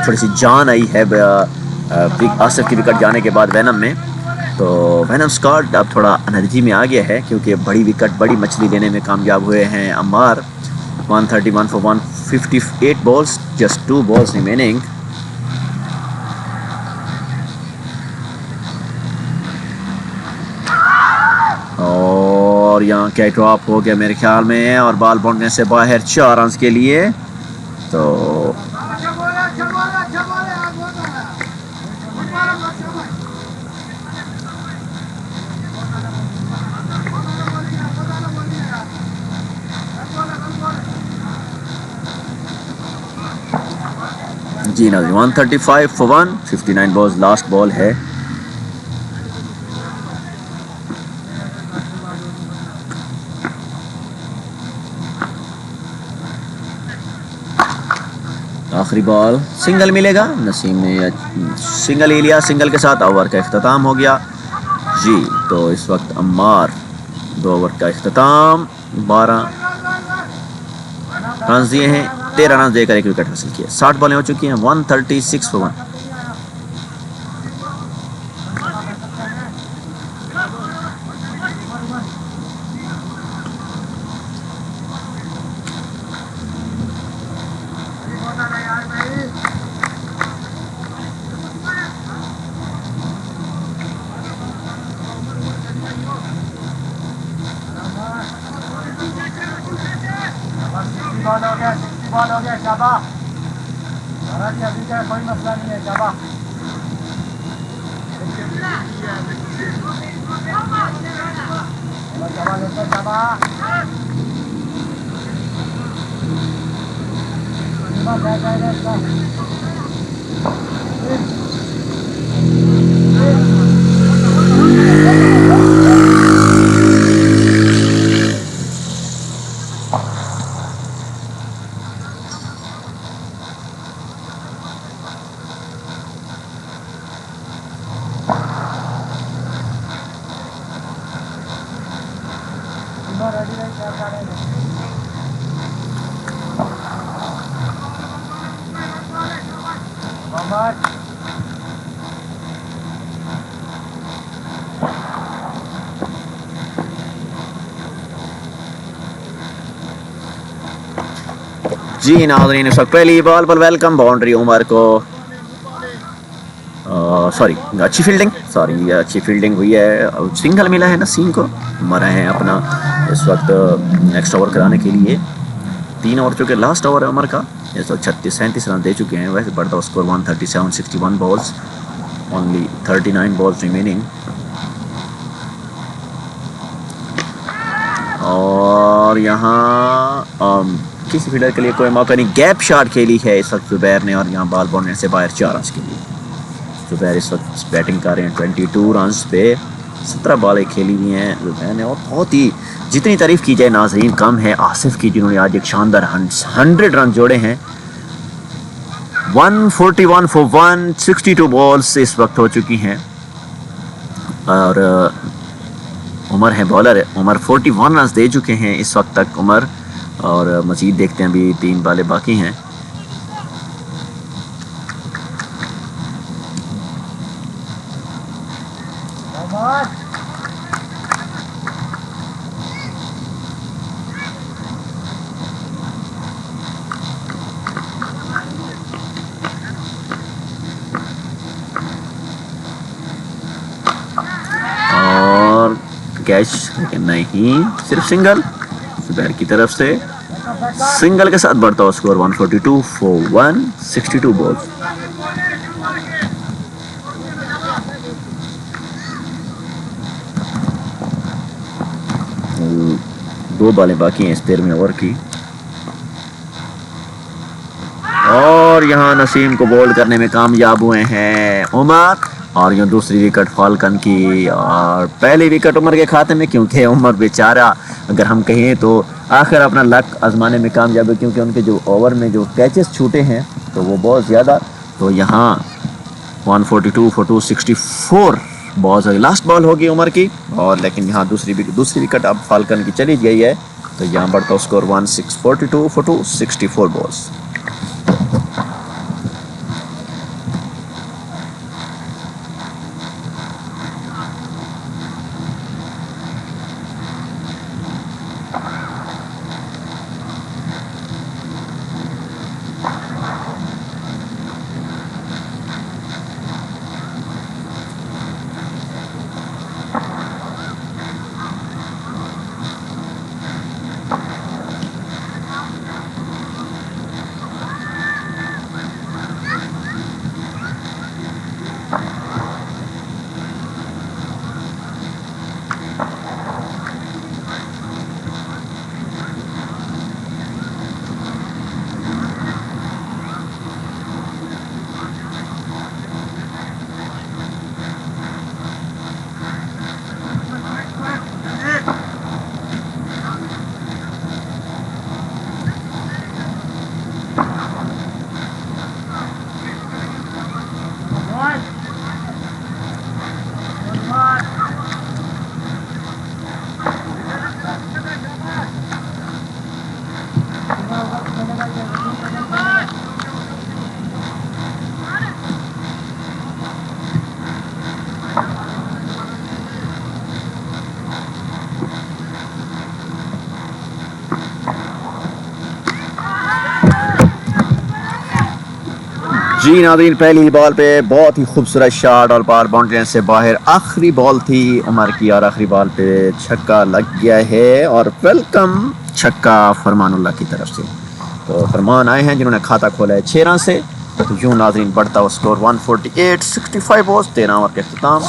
थोड़ी सी जान आई है आसिफ की विकेट जाने के बाद वैनम में। तो वैनम स्कॉट अब थोड़ा एनर्जी में आ गया है क्योंकि बड़ी मछली लेने में कामयाब हुए हैं Ammar. 131 for 158 balls, just 2 balls remaining. और यहाँ क्या ड्रॉप हो गया मेरे ख्याल में और बॉल बाउंड्री से बाहर 4 रन के लिए। तो जी ना 135 for 159 बॉल्स, लास्ट बॉल है। आखिरी बॉल सिंगल मिलेगा, नसीम ने सिंगल ही लिया। सिंगल के साथ ओवर का इख्तिताम हो गया जी। तो इस वक्त अम्मार 2 ओवर का इख्तिताम, 12 रन दिए हैं, 13 रन देकर 1 विकेट हासिल किया। 60 बॉलें हो चुकी हैं, 136 for 1। बॉल हो गया, 60 बॉल हो गया, शाबाश। महाराज जी अभी का कोई मसला नहीं है, शाबाश। चलो शाबाश दोस्तों, शाबाश। बैठ जाएगा इसका। रेडी नहीं कर पा रहे। मोहम्मद जी नाज़रीन, इस वक्त पहली बॉल पर वेलकम बाउंड्री उमर को। सॉरी, अच्छी फील्डिंग हुई है। सिंगल मिला है नसीम को। मरा है अपना इस वक्त नेक्स्ट ओवर कराने के लिए। 3 ओवर चुके, लास्ट ओवर है उमर का। इस वक्त 36-37 रन दे चुके हैं। वैसे बढ़ता score 137, 61 balls, only 39 balls remaining. और यहाँ किसी फील्डर के लिए कोई मौका नहीं। गैप शॉट खेली है इस वक्त जुबैर ने और यहाँ बॉल बाउंड्री से बाहर 4 रन के लिए। जुबैर इस वक्त बैटिंग कर रहे हैं 22 रन पे। 17 बॉलें खेली हुई हैं जुबैर ने। और बहुत ही, जितनी तारीफ की जाए नाजरीन कम है आसिफ की, जिन्होंने आज एक शानदार 100 रन जोड़े हैं। 141 for 162 बॉल्स इस वक्त हो चुकी हैं। और उमर है बॉलर। उमर 41 रन दे चुके हैं इस वक्त तक उमर। और मजीद देखते हैं, अभी 3 बॉलें बाकी हैं। और कैच, लेकिन नहीं, सिर्फ सिंगल जुबैर की तरफ से। सिंगल के साथ बढ़ता हुआ स्कोर 142 for 162 बॉल्स। दो बॉलें बाकी हैं इस 13वें ओवर की। और यहाँ नसीम को बोल्ड करने में कामयाब हुए हैं उमर। और ये दूसरी विकेट फाल्कन की और पहली विकेट उमर के खाते में, क्योंकि उमर बेचारा अगर हम कहें तो आखिर अपना लक आजमाने में कामयाब है, क्योंकि उनके जो ओवर में जो कैचेस छूटे हैं तो वो बहुत ज़्यादा। तो यहाँ 142 for 264 बॉल्स लास्ट बॉल होगी उमर की। और लेकिन यहाँ दूसरी विकेट अब फाल्कन की चली गई है। तो यहाँ बढ़ता स्कोर 1642 for 264 बॉल्स। जी नाज़रीन, पहली बॉल पे बहुत ही खूबसूरत शॉट और बार बाउंड्री से बाहर। आखिरी बॉल थी उमर की और आखिरी बॉल पे छक्का लग गया है। और वेलकम छक्का फरमानुल्लाह की तरफ से। तो फरमान आए हैं जिन्होंने खाता खोला है 6 रन से। तो यूं नाजरीन बढ़ता हुआ स्कोर 148-65 बॉल्स 13 ओवर के अख्ताम।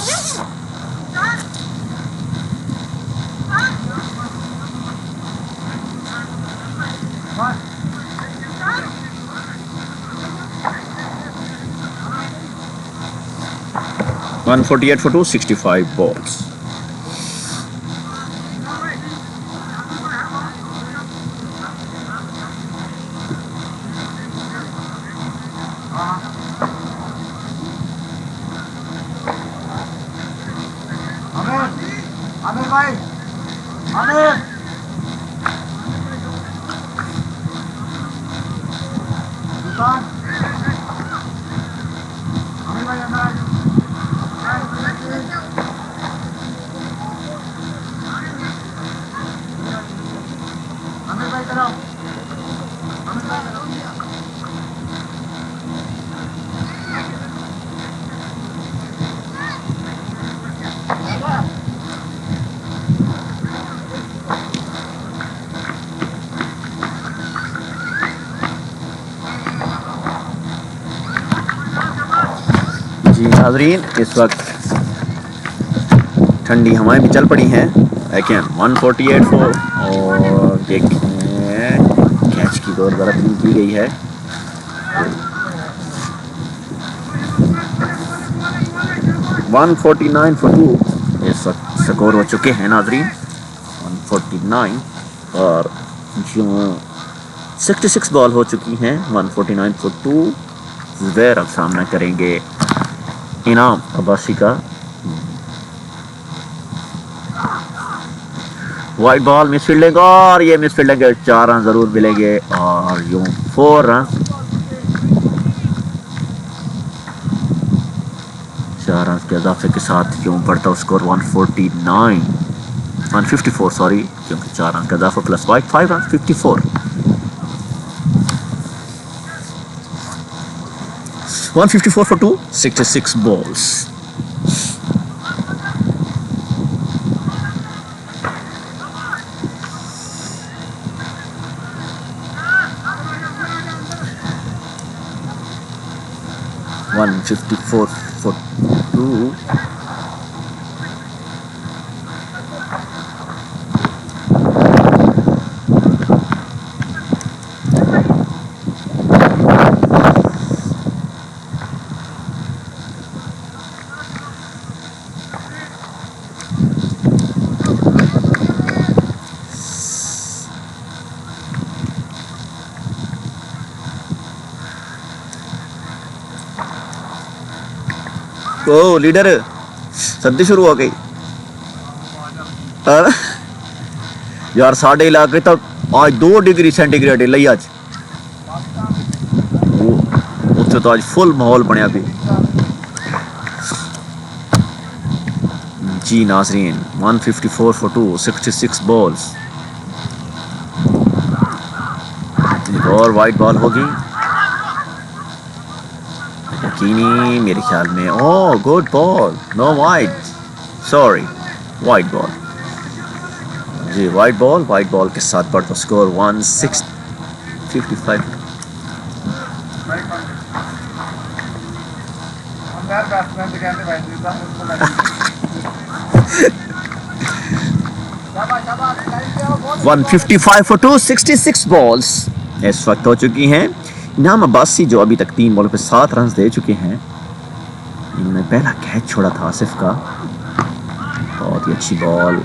One 48 for 2, 65 balls. आमिर भाई, आमिर सुल्तान, आमिर भाई अंदर आमिर भाई करो, आमिर भाई करो। जी नाजरीन इस वक्त ठंडी हवाएं भी चल पड़ी हैं। लेकिन 148 फॉर और देखें कैच की दौर बराबरी की गई है। वन 149 फॉर 2 इस वक्त स्कोर हो चुके हैं नाजरीन 149 और जो 66 बॉल हो चुकी हैं 149 फॉर 2। जुबैर अब सामना करेंगे इनाम अब्बासी का। वाइट बॉल मिस फील्डिंग और ये मिस फील्डिंग के 4 रन जरूर मिलेंगे और यूं 4 रन 4 रन के इजाफे के साथ यूं बढ़ता स्कोर 154 सॉरी क्योंकि 4 रन का इजाफा plus white 5 run 54। 154 for 2, 66 balls. One 54 for 2. O leader सर्दी शुरू हो गई यार साढ़े इलाके तक आज 2 डिग्री सेंटीग्रेड है लई आज उत्थे तो आज फुल माहौल बनया भी। जी नाजरीन 154 for 2, 66 बॉल्स। एक और वाइट बॉल होगी यकीनी मेरे ख्याल में। Oh good ball no wide sorry wide ball जी वाइट बॉल के साथ बढ़ता स्कोर 155। अंदर बैट्समैन से कहते भाई शाबाश 155 for 2, 66 बॉल्स इस वक्त हो चुकी हैं। इनाम अब्बासी जो अभी तक 3 बॉल पे 7 रन दे चुके हैं। इन्होंने पहला कैच छोड़ा था आसिफ का। बहुत ही अच्छी बॉल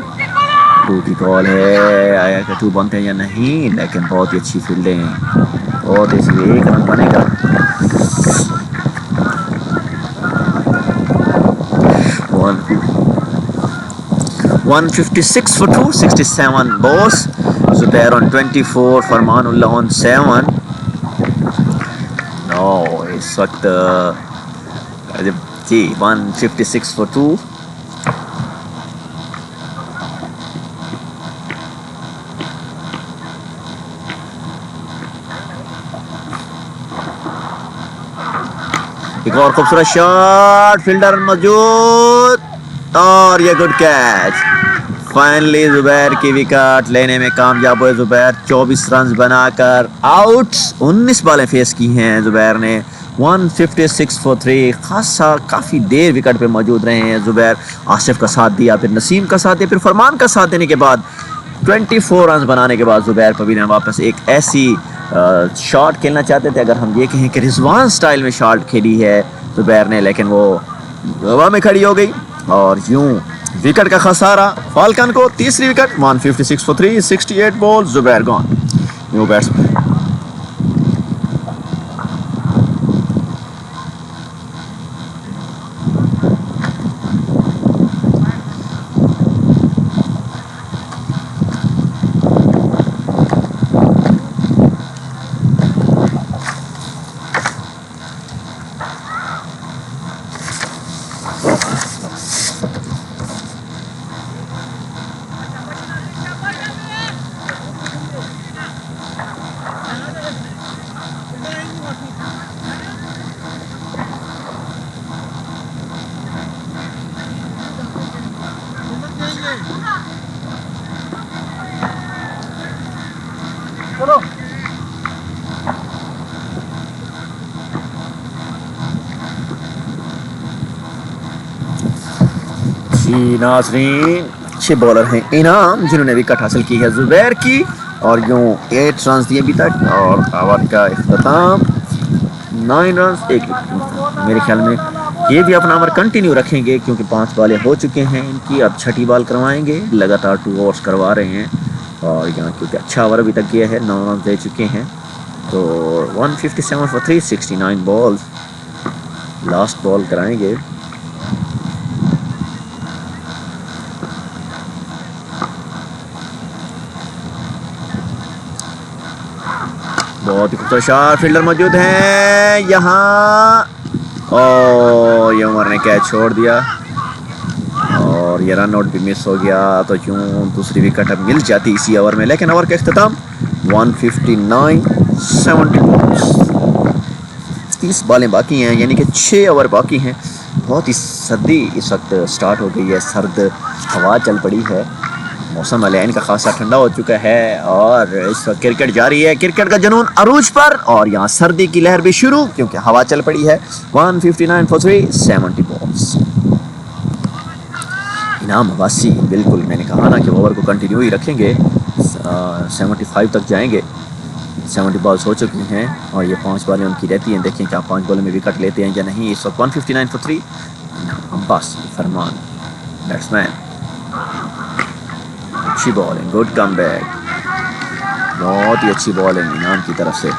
2 की कॉल है। आया कि 2 बनते हैं या नहीं लेकिन बहुत ही अच्छी फील्डिंग और इसलिए 1 रन बनेगा। One 156 for 2, 67 balls. Zubair on 24, Farmanullah on 7. No, इस वक्त जी 156 for 2. एक और खूबसूरत शॉट फील्डर मौजूद और ये गुड कैच फाइनली जुबैर की विकेट लेने में कामयाब हुए जुबैर, 24 रन बनाकर आउट। 19 बॉलें फेस की हैं जुबैर ने, 156 फॉर 3। खासा काफ़ी देर विकेट पे मौजूद रहे हैं जुबैर। आसिफ का साथ दिया, फिर नसीम का साथ दिया, फिर फरमान का साथ देने के बाद 24 रन बनाने के बाद जुबैर पवीन वापस एक ऐसी शॉट खेलना चाहते थे, अगर हम ये कहें कि रिजवान स्टाइल में शॉट खेली है जुबैर ने, लेकिन वो हवा में खड़ी हो गई और यूं विकेट का खसारा फाल्कन को। तीसरी wicket, 156 for 3, 68 ball, Zubair gone. New batsman. जी नाज़रीन, अच्छे बॉलर हैं इनाम जिन्होंने विकेट हासिल की है जुबैर की, और यूं 8 रन दिए अभी तक, और ओवर का इख्तिताम 9 रन 1 विकेट। मेरे ख्याल में ये भी अपना ओवर कंटिन्यू रखेंगे क्योंकि 5 बॉलें हो चुके हैं इनकी, अब छठी बॉल करवाएंगे। लगातार 2 ओवर्स करवा रहे हैं और यहाँ क्योंकि अच्छा ओवर अभी तक गया है, 9 रन दे चुके हैं। तो 157 फॉर 3, 69 बॉल, लास्ट बॉल कराएंगे। बहुत ही खूबसूरत शॉट, फील्डर मौजूद हैं यहाँ, और ये उमर ने कैच छोड़ दिया और ये रन आउट भी मिस हो गया। तो यूं दूसरी विकेट अब मिल जाती इसी ओवर में, लेकिन ओवर का इख्तिताम 159, 70। 30 बॉलें बाकी हैं, यानी कि 6 ओवर बाकी हैं। बहुत ही सर्दी इस वक्त स्टार्ट हो गई है, सर्द हवा चल पड़ी है, मौसम अलैन का खासा ठंडा हो चुका है और इस वक्त क्रिकेट जारी है, क्रिकेट का जुनून अरूज पर, और यहाँ सर्दी की लहर भी शुरू क्योंकि हवा चल पड़ी है। 159 फॉर 3, 70 बॉल्स। इनाम अब्बासी, बिल्कुल मैंने कहा ना कि ओवर को कंटिन्यू ही रखेंगे, 75 तक जाएंगे। 70 बॉल्स हो चुकी हैं और ये 5 बॉलें उनकी रहती हैं। देखें क्या 5 बॉलों में विकेट लेते हैं या नहीं। इस वक्त 159 फॉर 3, इनाम अब्बासी फरमान बैट्समैन। अच्छी बॉलिंग, गुड कमबैक, बहुत ही अच्छी बॉलिंग इनाम की तरफ से।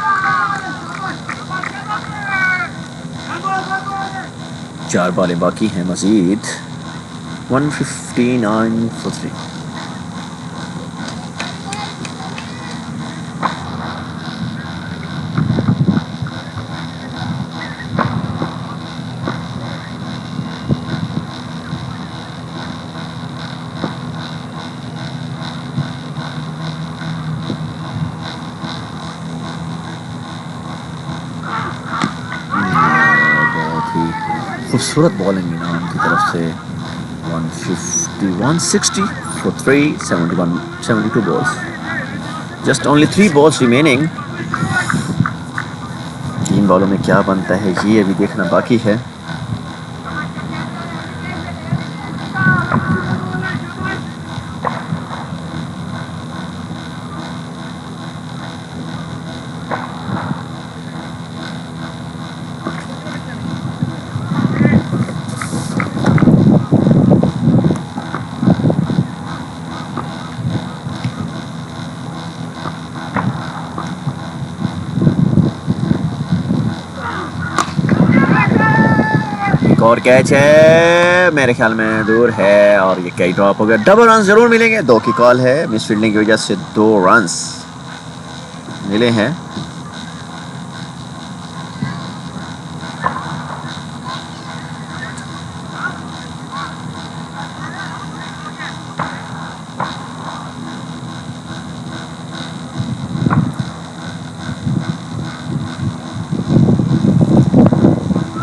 4 बॉलें बाकी हैं मजीद। 159 फॉर 3। खूबसूरत बॉलिंग इनाम की तरफ से। 160 for 3, 72 balls. Just only 3 balls remaining. 3 बॉलों में क्या बनता है ये अभी देखना बाकी है। और कैच है, मेरे ख्याल में दूर है और ये कैच ड्रॉप हो गया। डबल रन जरूर मिलेंगे, 2 की कॉल है, मिस फील्डिंग की वजह से 2 रन्स मिले हैं।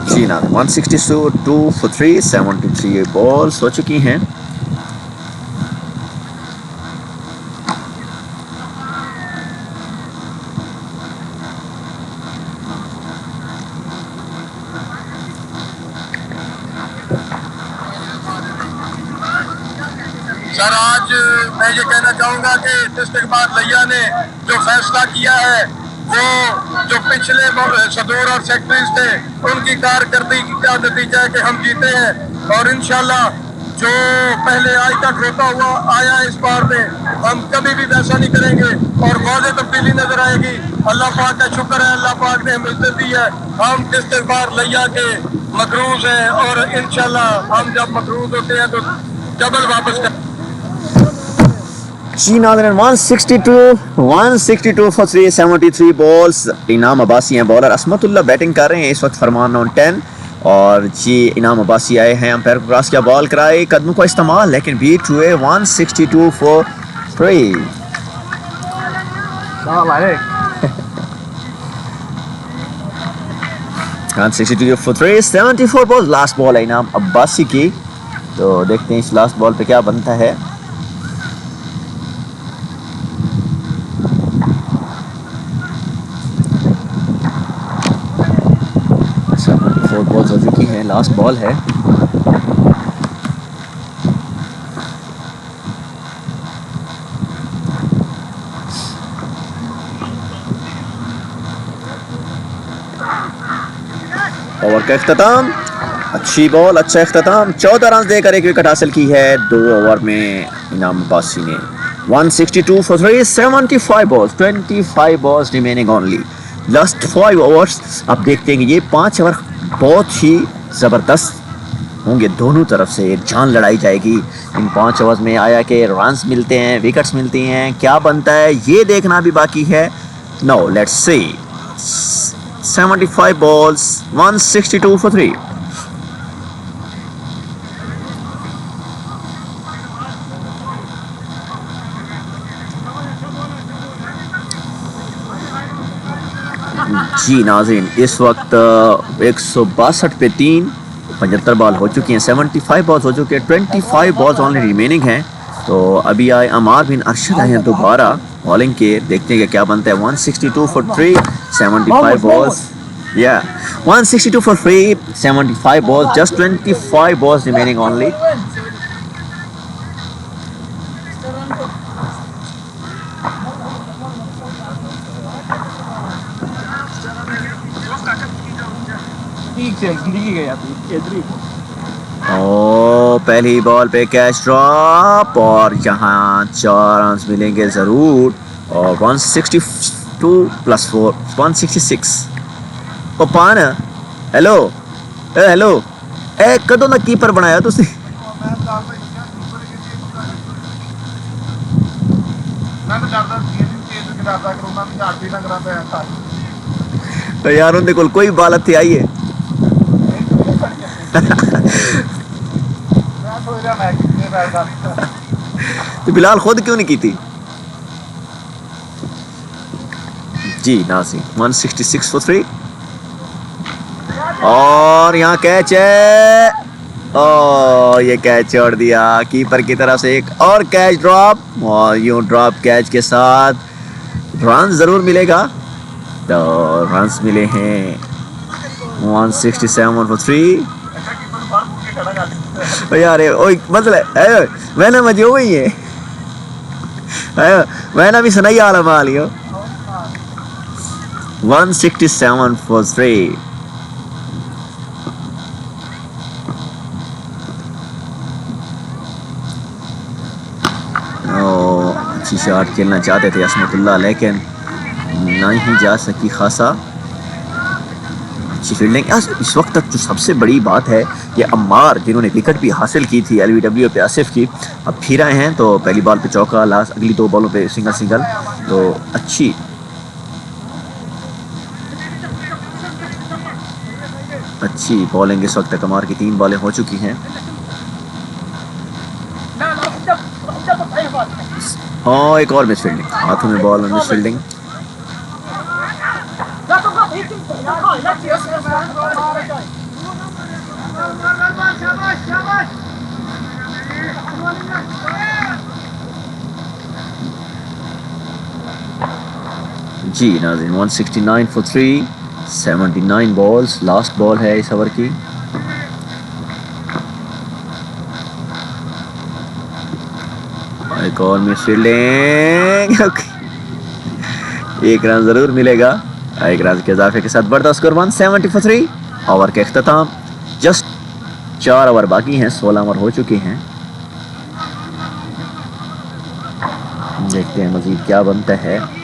जी ना, 162 फॉर 3, 73 बॉल्स हो चुकी हैं। सर आज मैं ये कहना चाहूँगा कि डिस्ट्रिक्ट बार लिया ने जो फैसला किया है वो जो पिछले सदूर और सेक्रेटरीज थे उनकी कारकर्दगी का नतीजा है कि हम जीते हैं और इंशाल्लाह जो पहले आज तक होता हुआ आया इस बार में हम कभी भी वैसा नहीं करेंगे और वाज़ेह तब्दीली नजर आएगी। अल्लाह पाक का शुक्र है, अल्लाह पाक ने हमें इज्जत दी है। हम डिस्ट्रिक्ट बार लिया के मकरूज हैं और इंशाल्लाह हम जब मकरूज होते हैं तो डबल वापस कर जी नाज़रीन 162 फॉर 373 बॉल्स। इनाम अब्बासी हैं बॉलर, असमतुल्लाह बैटिंग कर रहे हैं इस वक्त, फरमान ऑन 10 और जी इनाम अब्बासी आए हैं अंपायर को क्रॉस किया, बॉल कराए, कदमों का इस्तेमाल लेकिन बीट हुए 162 for 3। 162 for 3, 74 ball, last ball है इनाम अब्बासी की। तो देखते हैं इस लास्ट बॉल पे क्या बनता है। बॉल्स हो चुकी हैं, लास्ट बॉल है। ओवर का इख्तिताम, अच्छी बॉल, अच्छा इख्तिताम, 14 रन देकर एक विकेट हासिल की है 2 ओवर में इनाम अब्बासी ने। 162 for 3, 75 balls, 25 balls remaining only, last 5 overs. अब देखते हैं कि ये 5 ओवर बहुत ही ज़बरदस्त होंगे, दोनों तरफ से एक जान लड़ाई जाएगी इन 5 ओवर्स में। आया कि रन्स मिलते हैं, विकेट्स मिलती हैं, क्या बनता है ये देखना भी बाकी है। No let's see, 75 balls, 162 for 3. जी नाज़रीन इस वक्त 162 पे 3, 75 बॉल हो चुकी हैं, 75 बॉल्स हो चुके हैं, 25 बॉल्स ओनली रिमेनिंग हैं। तो अभी आए अमार बिन अरशद आए हैं दोबारा बॉलिंग के, देखते हैं कि क्या बनता है। 162 for 3, 75 balls, yeah, 162 for 3, 75 balls, just 25 balls remaining only. पहली बॉल पे कैच ड्रॉप और यहाँ 4 रन मिलेंगे ज़रूर और 162 + 4, 166। ओ पान हेलो हेलो ए कदों दा कीपर बनाया तुसी? तो यार उनके कोल कोई बालत थी आई है। तो बिलाल खुद क्यों नहीं की थी? जी नाज़रीन 166 for 3 और यहाँ कैच है, ओ ये कैच छोड़ दिया कीपर की तरफ से। एक और कैच ड्रॉप और यूं ड्रॉप कैच के साथ रन जरूर मिलेगा। तो रन्स मिले हैं 167 for 3। यार मतलब मैंने मजे हुई है, मैंने भी सुनाई आला मालियो। 167 for 3। अच्छी शॉट खेलना चाहते थे असमतुल्लाह लेकिन नहीं जा सकी। खासा अच्छी फील्डिंग। इस वक्त तक जो सबसे बड़ी बात है कि अम्मार जिन्होंने विकेट भी हासिल की थी LBW पे आसिफ की, अब फिर आए हैं। तो पहली बॉल पे चौका, लास्ट अगली 2 बॉलों पे सिंगल। तो अच्छी बॉलिंग इस वक्त तक अम्मार की 3 बॉलें हो चुकी हैं। हाँ एक और मिस फील्डिंग, हाथों में बॉल और मिस फील्डिंग। जी नाज़रीन 169 for 3, 79 बॉल्स, लास्ट बॉल है इस ओवर की। एक और मिस फील्डिंग। एक रन जरूर मिलेगा। एक रन के इजाफे के साथ बढ़ता स्कोर 170 for 3। ओवर के अख्ताम जस्ट 4 ओवर बाकी हैं, 16 ओवर हो चुके हैं। देखते हैं मजीद क्या बनता है।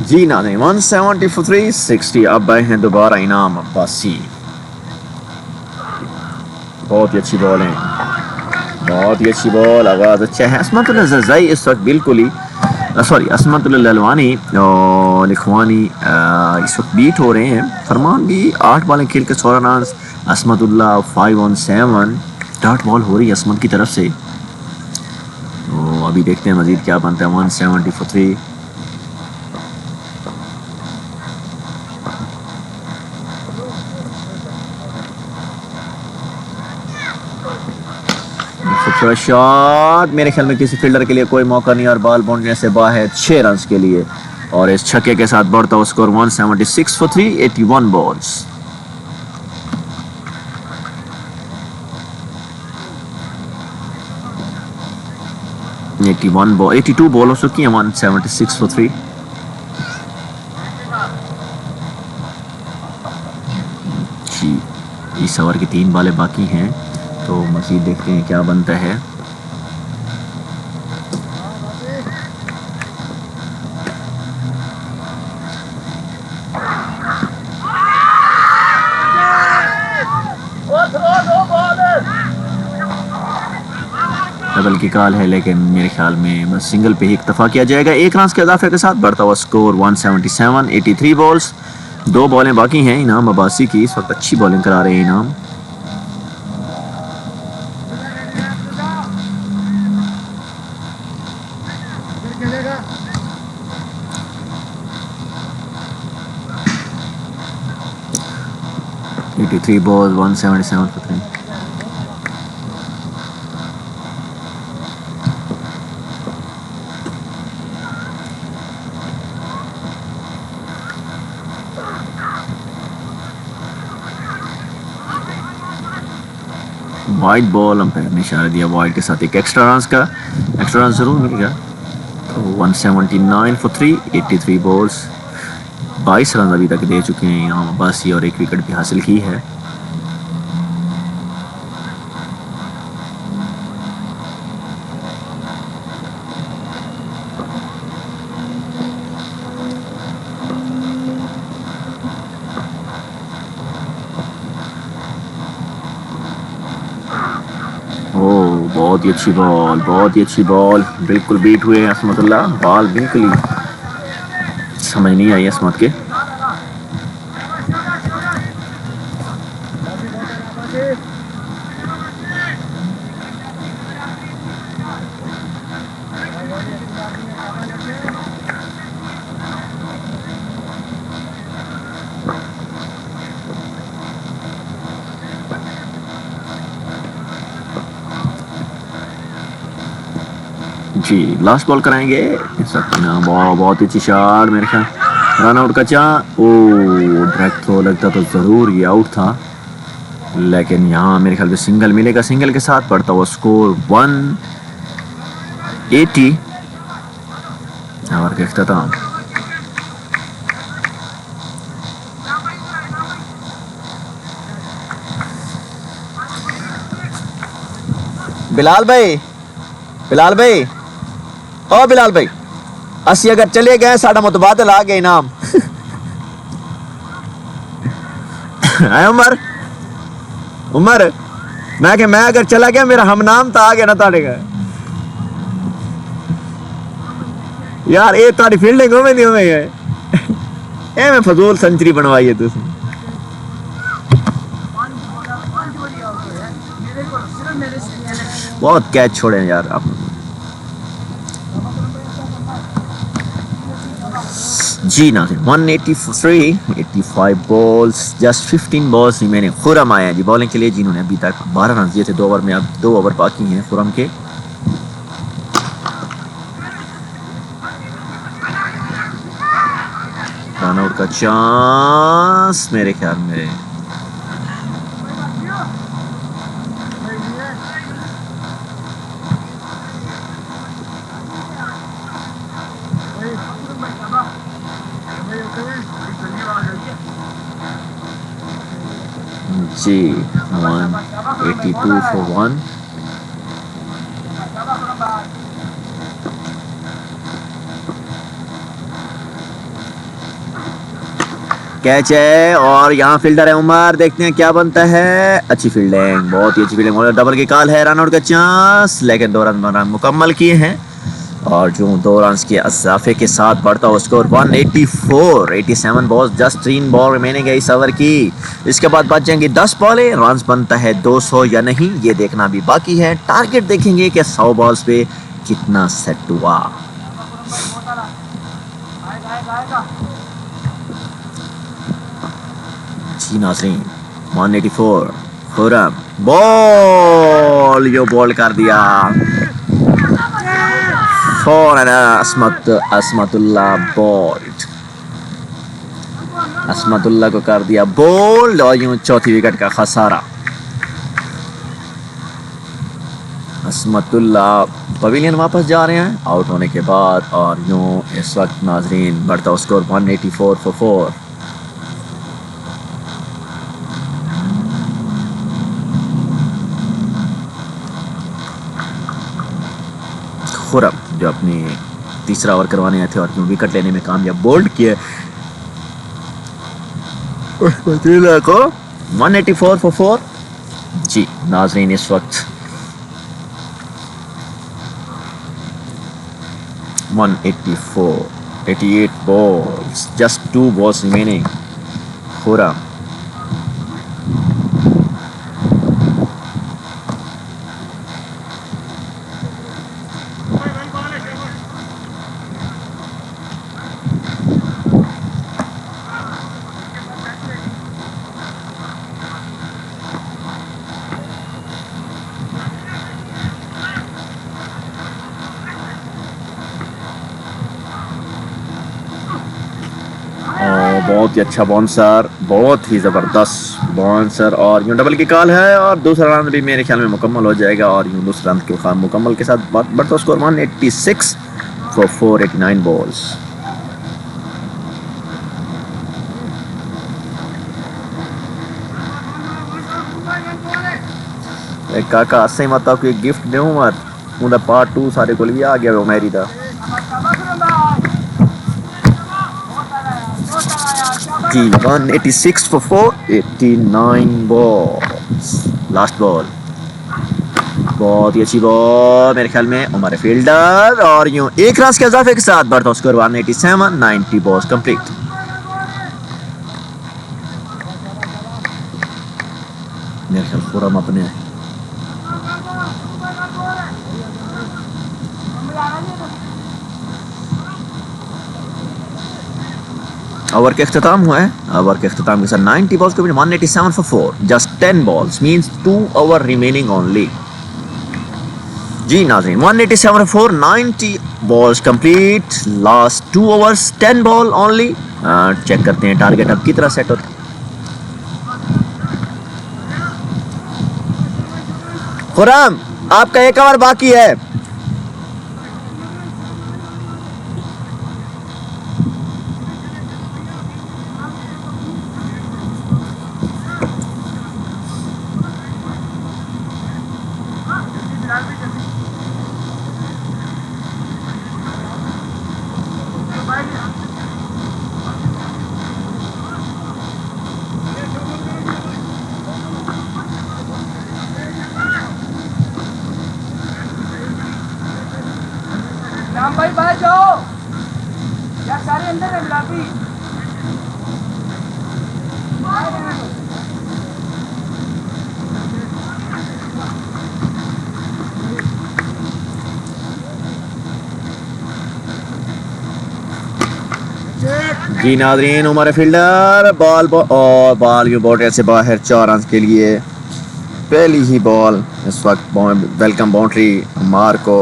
जी ना नहीं, 170 for 3, 60। अब आए हैं दोबारा इनाम अब्बासी। बहुत ही अच्छी बॉल है, बहुत ही अच्छी बॉल, आगाज अच्छा है। असमतुल्लाह जज़ाई इस वक्त बिल्कुल ही सॉरी असमतुल्लाह ललवानी और लिखवानी इस वक्त बीट हो रहे हैं। फरमान भी 8 बॉलें खेल के 16 रन। असमतुल्लाह 5 on 7। डॉट बॉल हो रही है असमत की तरफ से। तो अभी देखते हैं मजीद क्या बनता है। 170 for 3। शॉट, मेरे ख्याल में किसी फील्डर के लिए कोई मौका नहीं और बॉल बाउंड्री से बाहर 6 रन के लिए। और इस छक्के के साथ बढ़ता हुआ score 176 for 3, 81 balls. One ball 82 ball हो चुकी है। 176 for 3। जी, इस ओवर की 3 बॉलें बाकी हैं, तो मज़ीद देखते हैं क्या बनता है। डबल की कॉल है, लेकिन मेरे ख्याल में बस सिंगल पे ही इक्तफा किया जाएगा। 1 रन के इजाफे के साथ बढ़ता हुआ स्कोर 177, 83 बॉल्स। 2 बॉलें बाकी हैं इनाम अब्बासी की। इस वक्त अच्छी बॉलिंग करा रहे हैं इनाम। Three ball 177 for 3। Wide ball umpire ने इशारा दिया वाइड के साथ एक एक्स्ट्रा रन जरूर मिलेगा। तो 179 for 3, 83 बॉल्स। 22 रन अभी तक दे चुके हैं इनाम अब्बासी और 1 विकेट भी हासिल की है। बहुत ही अच्छी बॉल, बहुत ही अच्छी बॉल। बिल्कुल बीट हुए हैं असमतुल्लाह। बॉल बिल्कुल ही समझ नहीं आई असमत के। जी, लास्ट बॉल कराएंगे। बहुत ही अच्छी शॉट, मेरे ख्याल रन आउट का डायरेक्ट थ्रो लगता तो जरूर ये आउट था, लेकिन यहाँ मेरे ख्याल से सिंगल मिलेगा। सिंगल के साथ बढ़ता हुआ स्कोर 180 ओवर का इख्तिताम। बिलाल भाई ओ बिलाल भाई, असी अगर चले गए साडा मुतबादल आ गए इनाम। उमर मैं अगर चला गया मेरा हम नाम तो आ गया ना ताड़े का। यार ये तारी फील्डिंग में नहीं हुई है ए मैं फजूल सेंचुरी बनवाई है तुझे बहुत कैच छोड़े यार आप जी ना 183 85 balls just 15 balls remaining Khurram आया जी बॉलिंग के लिए जिन्होंने अभी तक 12 रन दिए थे 2 ओवर में अब 2 ओवर बाकी हैं खुरम के रन आउट का चांस मेरे ख्याल में जी 182 for 1 कैच है और यहाँ फील्डर है उमर देखते हैं क्या बनता है अच्छी फील्डिंग बहुत ही अच्छी फील्डिंग और डबल की कॉल है रन आउट का चांस लेकिन 2 रन मुकम्मल किए हैं और जो 2 रन के इजाफे के साथ बढ़ता हुआ score 184 87 balls just 3 ball remaining है इस ओवर की इसके बाद बच जाएंगे 10 बॉलें रन बनता है 200 या नहीं ये देखना भी बाकी है टारगेट देखेंगे कि 100 बॉल्स पे कितना सेट हुआ जी नाज़रीन 184 खुरम बॉल यो बॉल कर दिया फौरन असमतुल्लाह बोल्ड असमतुल्लाह को कर दिया बोल्ड और यूं चौथी विकेट का खसारा असमतुल्लाह पवेलियन वापस जा रहे हैं आउट होने के बाद और यूं इस वक्त नाजरीन बढ़ता स्कोर 184 for 4 खुरम जो अपनी तीसरा ओवर करवाने आए थे और विकेट लेने में कामयाब बोल्ड किए को 184 for 4 जी नाजरीन इस वक्त 184 88 balls just 2 balls remaining Khurram बहुत ही अच्छा बाउंसर बहुत ही ज़बरदस्त बाउंसर और यूं डबल की कॉल है और दूसरा रन भी मेरे ख्याल में मुकम्मल हो जाएगा और यूं दूसरा रन के मुकम्मल के साथ बढ़ता स्कोर 186 for 489 balls काका असें मत कोई गिफ्ट देऊं मत उनका पार्ट 2 सारे को भी आ गया वो मेरी दा जी 186 for 489 balls लास्ट बॉल बहुत ही अच्छी बॉल मेरे ख्याल में उमर फील्डर और यूं एक रन के इजाफे के साथ बढ़ता स्कोर 187 90 बॉल्स कंप्लीट मेरे ख्याल खुरम अपने ओवर के अख्ताम हुआ है ओवर के अख्ताम के साथ 90 बॉल्स को 187 for 4 just 10 balls means 2 over remaining only जी नाज़रीन 187 for 4 90 balls complete last 2 overs 10 ball only check करते हैं टारगेट अब कितना सेट होता है खुरम आपका एक ओवर बाकी है भाई बैठ जाओ जी नाजरीन, उमर फील्डर बॉल और बॉल यू बाउंड्री से बाहर 4 रन के लिए। पहली ही बॉल इस वक्त वेलकम बाउंड्री अम्मार को।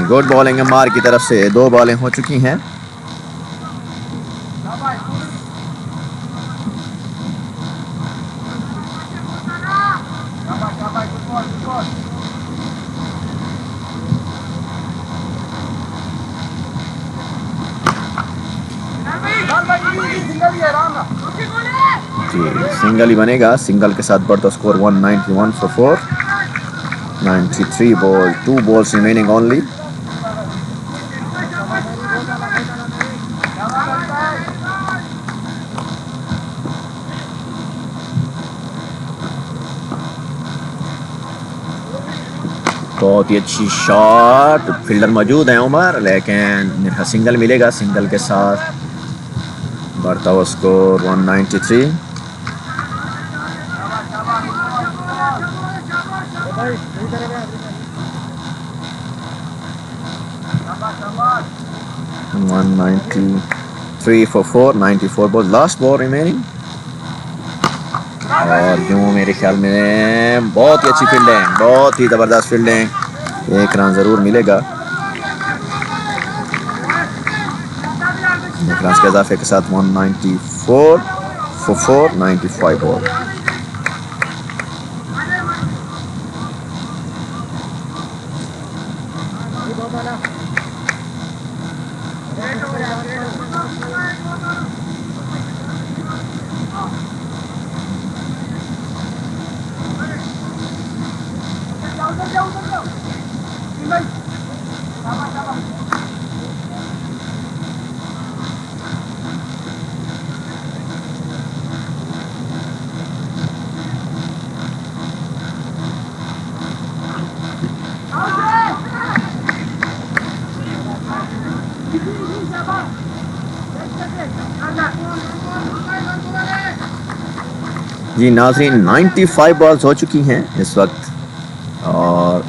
गुड बॉलिंग अम्मार की तरफ से। 2 बॉलें हो चुकी हैं। जी सिंगल ही बनेगा। सिंगल के साथ बढ़ता score 191 for 4। 93 ball, 2 balls remaining only. बहुत ही अच्छी शॉट, फील्डर मौजूद है उमर, लेकिन मेरा सिंगल मिलेगा। सिंगल के साथ बढ़ता हुआ score 193। One 93 for 4, 94 ball, last ball remaining। और यूँ मेरे ख्याल में बहुत ही अच्छी फील्डिंग, बहुत ही ज़बरदस्त फील्डिंग। 1 रन ज़रूर मिलेगा। 1 रन के इजाफे के साथ 194 for 4, 95 बॉल। जी नाज़रीन, 95 बॉल्स हो चुकी हैं इस वक्त। और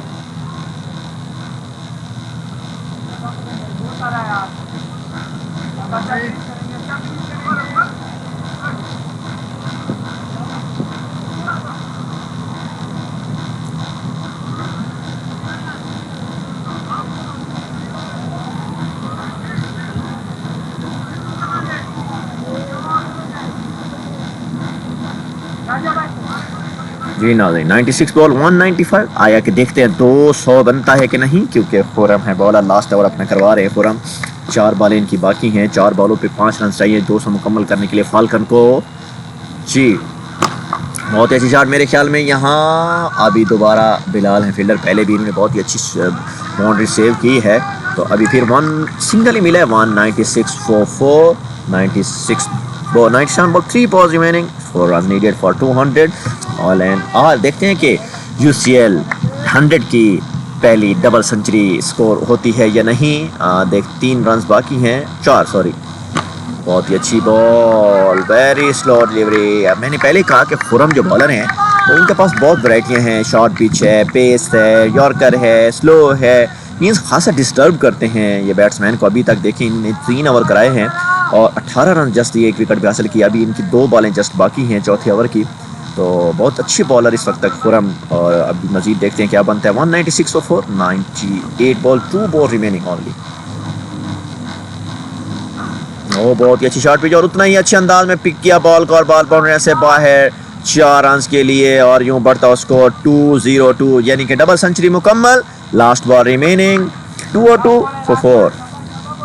जी नाज़रीन, 96 बॉल 195। आया कि देखते हैं 200 बनता है कि नहीं, क्योंकि खुरम है बॉलर, लास्ट ओवर अपना करवा रहे हैं खुरम। 4 बॉलें इनकी बाकी हैं। 4 बॉलों पे 5 रन चाहिए 200 मुकम्मल करने के लिए फाल्कन को। जी बहुत अच्छी शॉट मेरे ख्याल में। यहाँ अभी दोबारा बिलाल हैं फील्डर, पहले भी इन्होंने बहुत ही अच्छी बाउंड्री सेव की है, तो अभी फिर 1 सिंगल ही मिला है। 196 for 4, 96 ball, 97 ball, 3 balls remaining, 4 runs needed for 200 all and all. देखते हैं कि UCL 100 की पहली डबल सेंचुरी स्कोर होती है या नहीं। 3 रन बाकी हैं, 4 सॉरी। बहुत ही अच्छी बॉल, वेरी स्लो डिलीवरी। अब मैंने पहले कहा कि खुरम जो बॉलर हैं तो इनके पास बहुत वैरायटियाँ हैं। शॉर्ट पिच है, पेस है, यॉर्कर है, स्लो है, मीन्स खासा डिस्टर्ब करते हैं ये बैट्समैन को। अभी तक देखिए इन्होंने 3 ओवर कराए हैं और 18 रन जस्ट ये 1 विकेट भी हासिल किया। अभी इनकी 2 बॉलें जस्ट बाकी हैं चौथे ओवर की, तो बहुत अच्छी बॉलर इस वक्त तक खुरम। और अभी मजीद देखते हैं क्या बनता है। 196 for 4, 98 ball, 2 ball remaining only. ओ बहुत ही अच्छी शॉट पिच और उतना ही अच्छे अंदाज में पिक किया बॉल को और बॉल बाउंड्री से बाहर 4 रन के लिए। और यूं बढ़ता हुआ स्कोर 202, यानी कि डबल सेंचुरी मुकम्मल। लास्ट बॉल रिमेनिंग 202 for 4,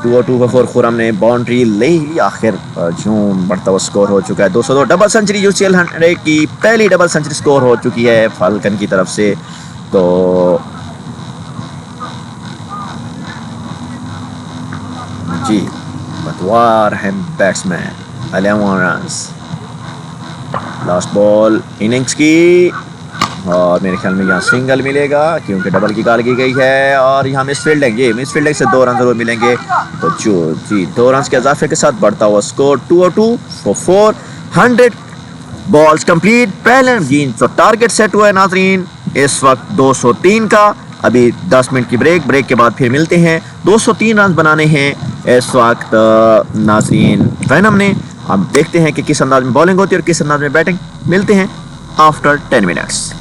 2-2 पर खुरम ने बाउंड्री ले ही आखिर जो बढ़ता हुआ स्कोर हो चुका है 202। डबल सेंचुरी यूसीएल 100 की पहली डबल सेंचुरी स्कोर हो चुकी है फाल्कन की तरफ से। तो जी बतवार है batsman 11 runs. Last ball innings की और मेरे ख्याल में यहाँ सिंगल मिलेगा क्योंकि डबल की कॉल की गई है और यहाँ मिस फील्डिंग, ये मिस फील्डिंग से 2 रन जरूर मिलेंगे। तो जो जी 2 रन के इजाफे के साथ बढ़ता हुआ स्कोर 202 फॉर 4 100 बॉल्स कंप्लीट। पहले गेंद तो टारगेट सेट हुआ है नाजरीन इस वक्त 203 का। अभी 10 मिनट की ब्रेक के बाद फिर मिलते हैं। 203 रन बनाने हैं इस वक्त नाजरीन वैनम ने। हम देखते हैं कि किस अंदाज में बॉलिंग होती है और किस अंदाज में बैटिंग। मिलते हैं after 10 minutes.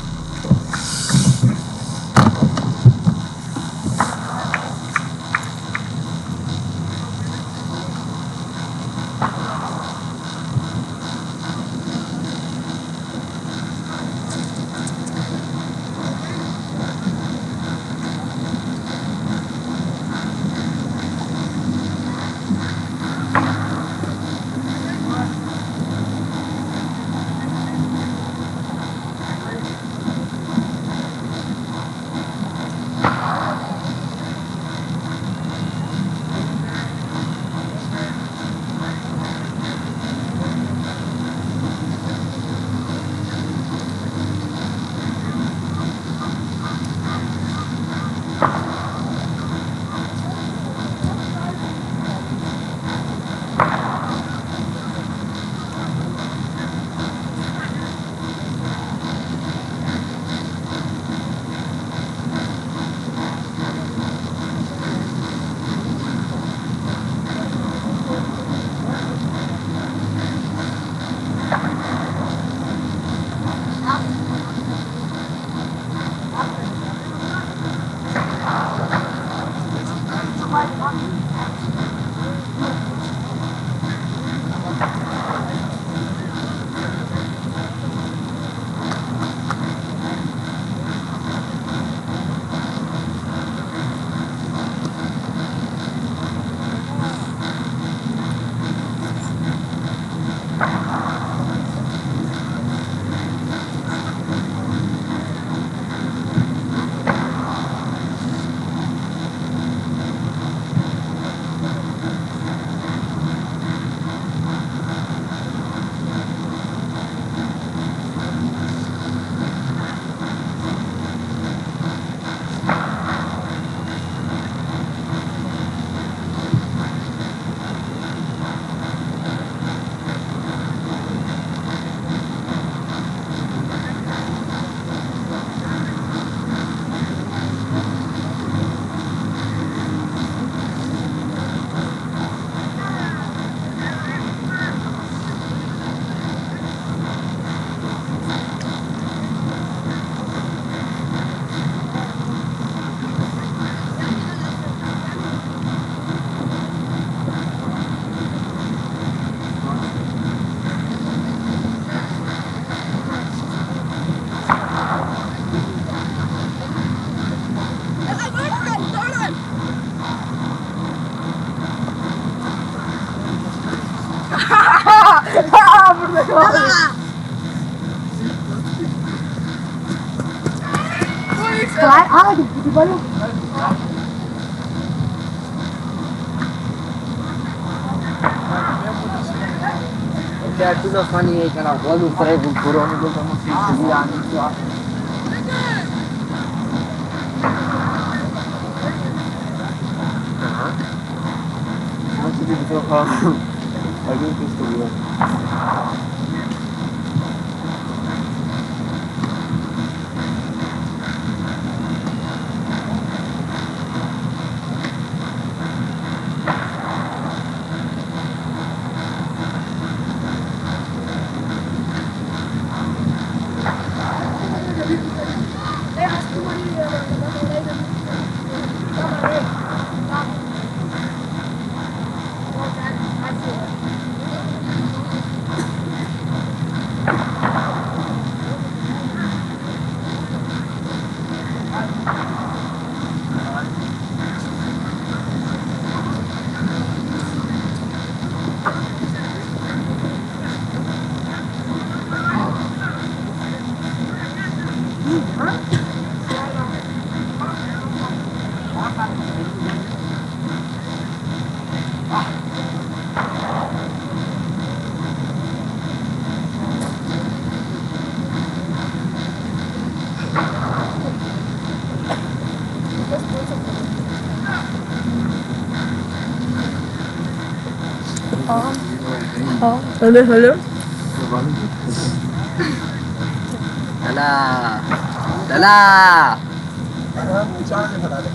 Tudo funny aí, cara. Quando o freio por onde eu não sei se já não só. Não sei o que eu falo. Alguém que estou Hello, hello. Dala. Dala. चार से खड़ा दे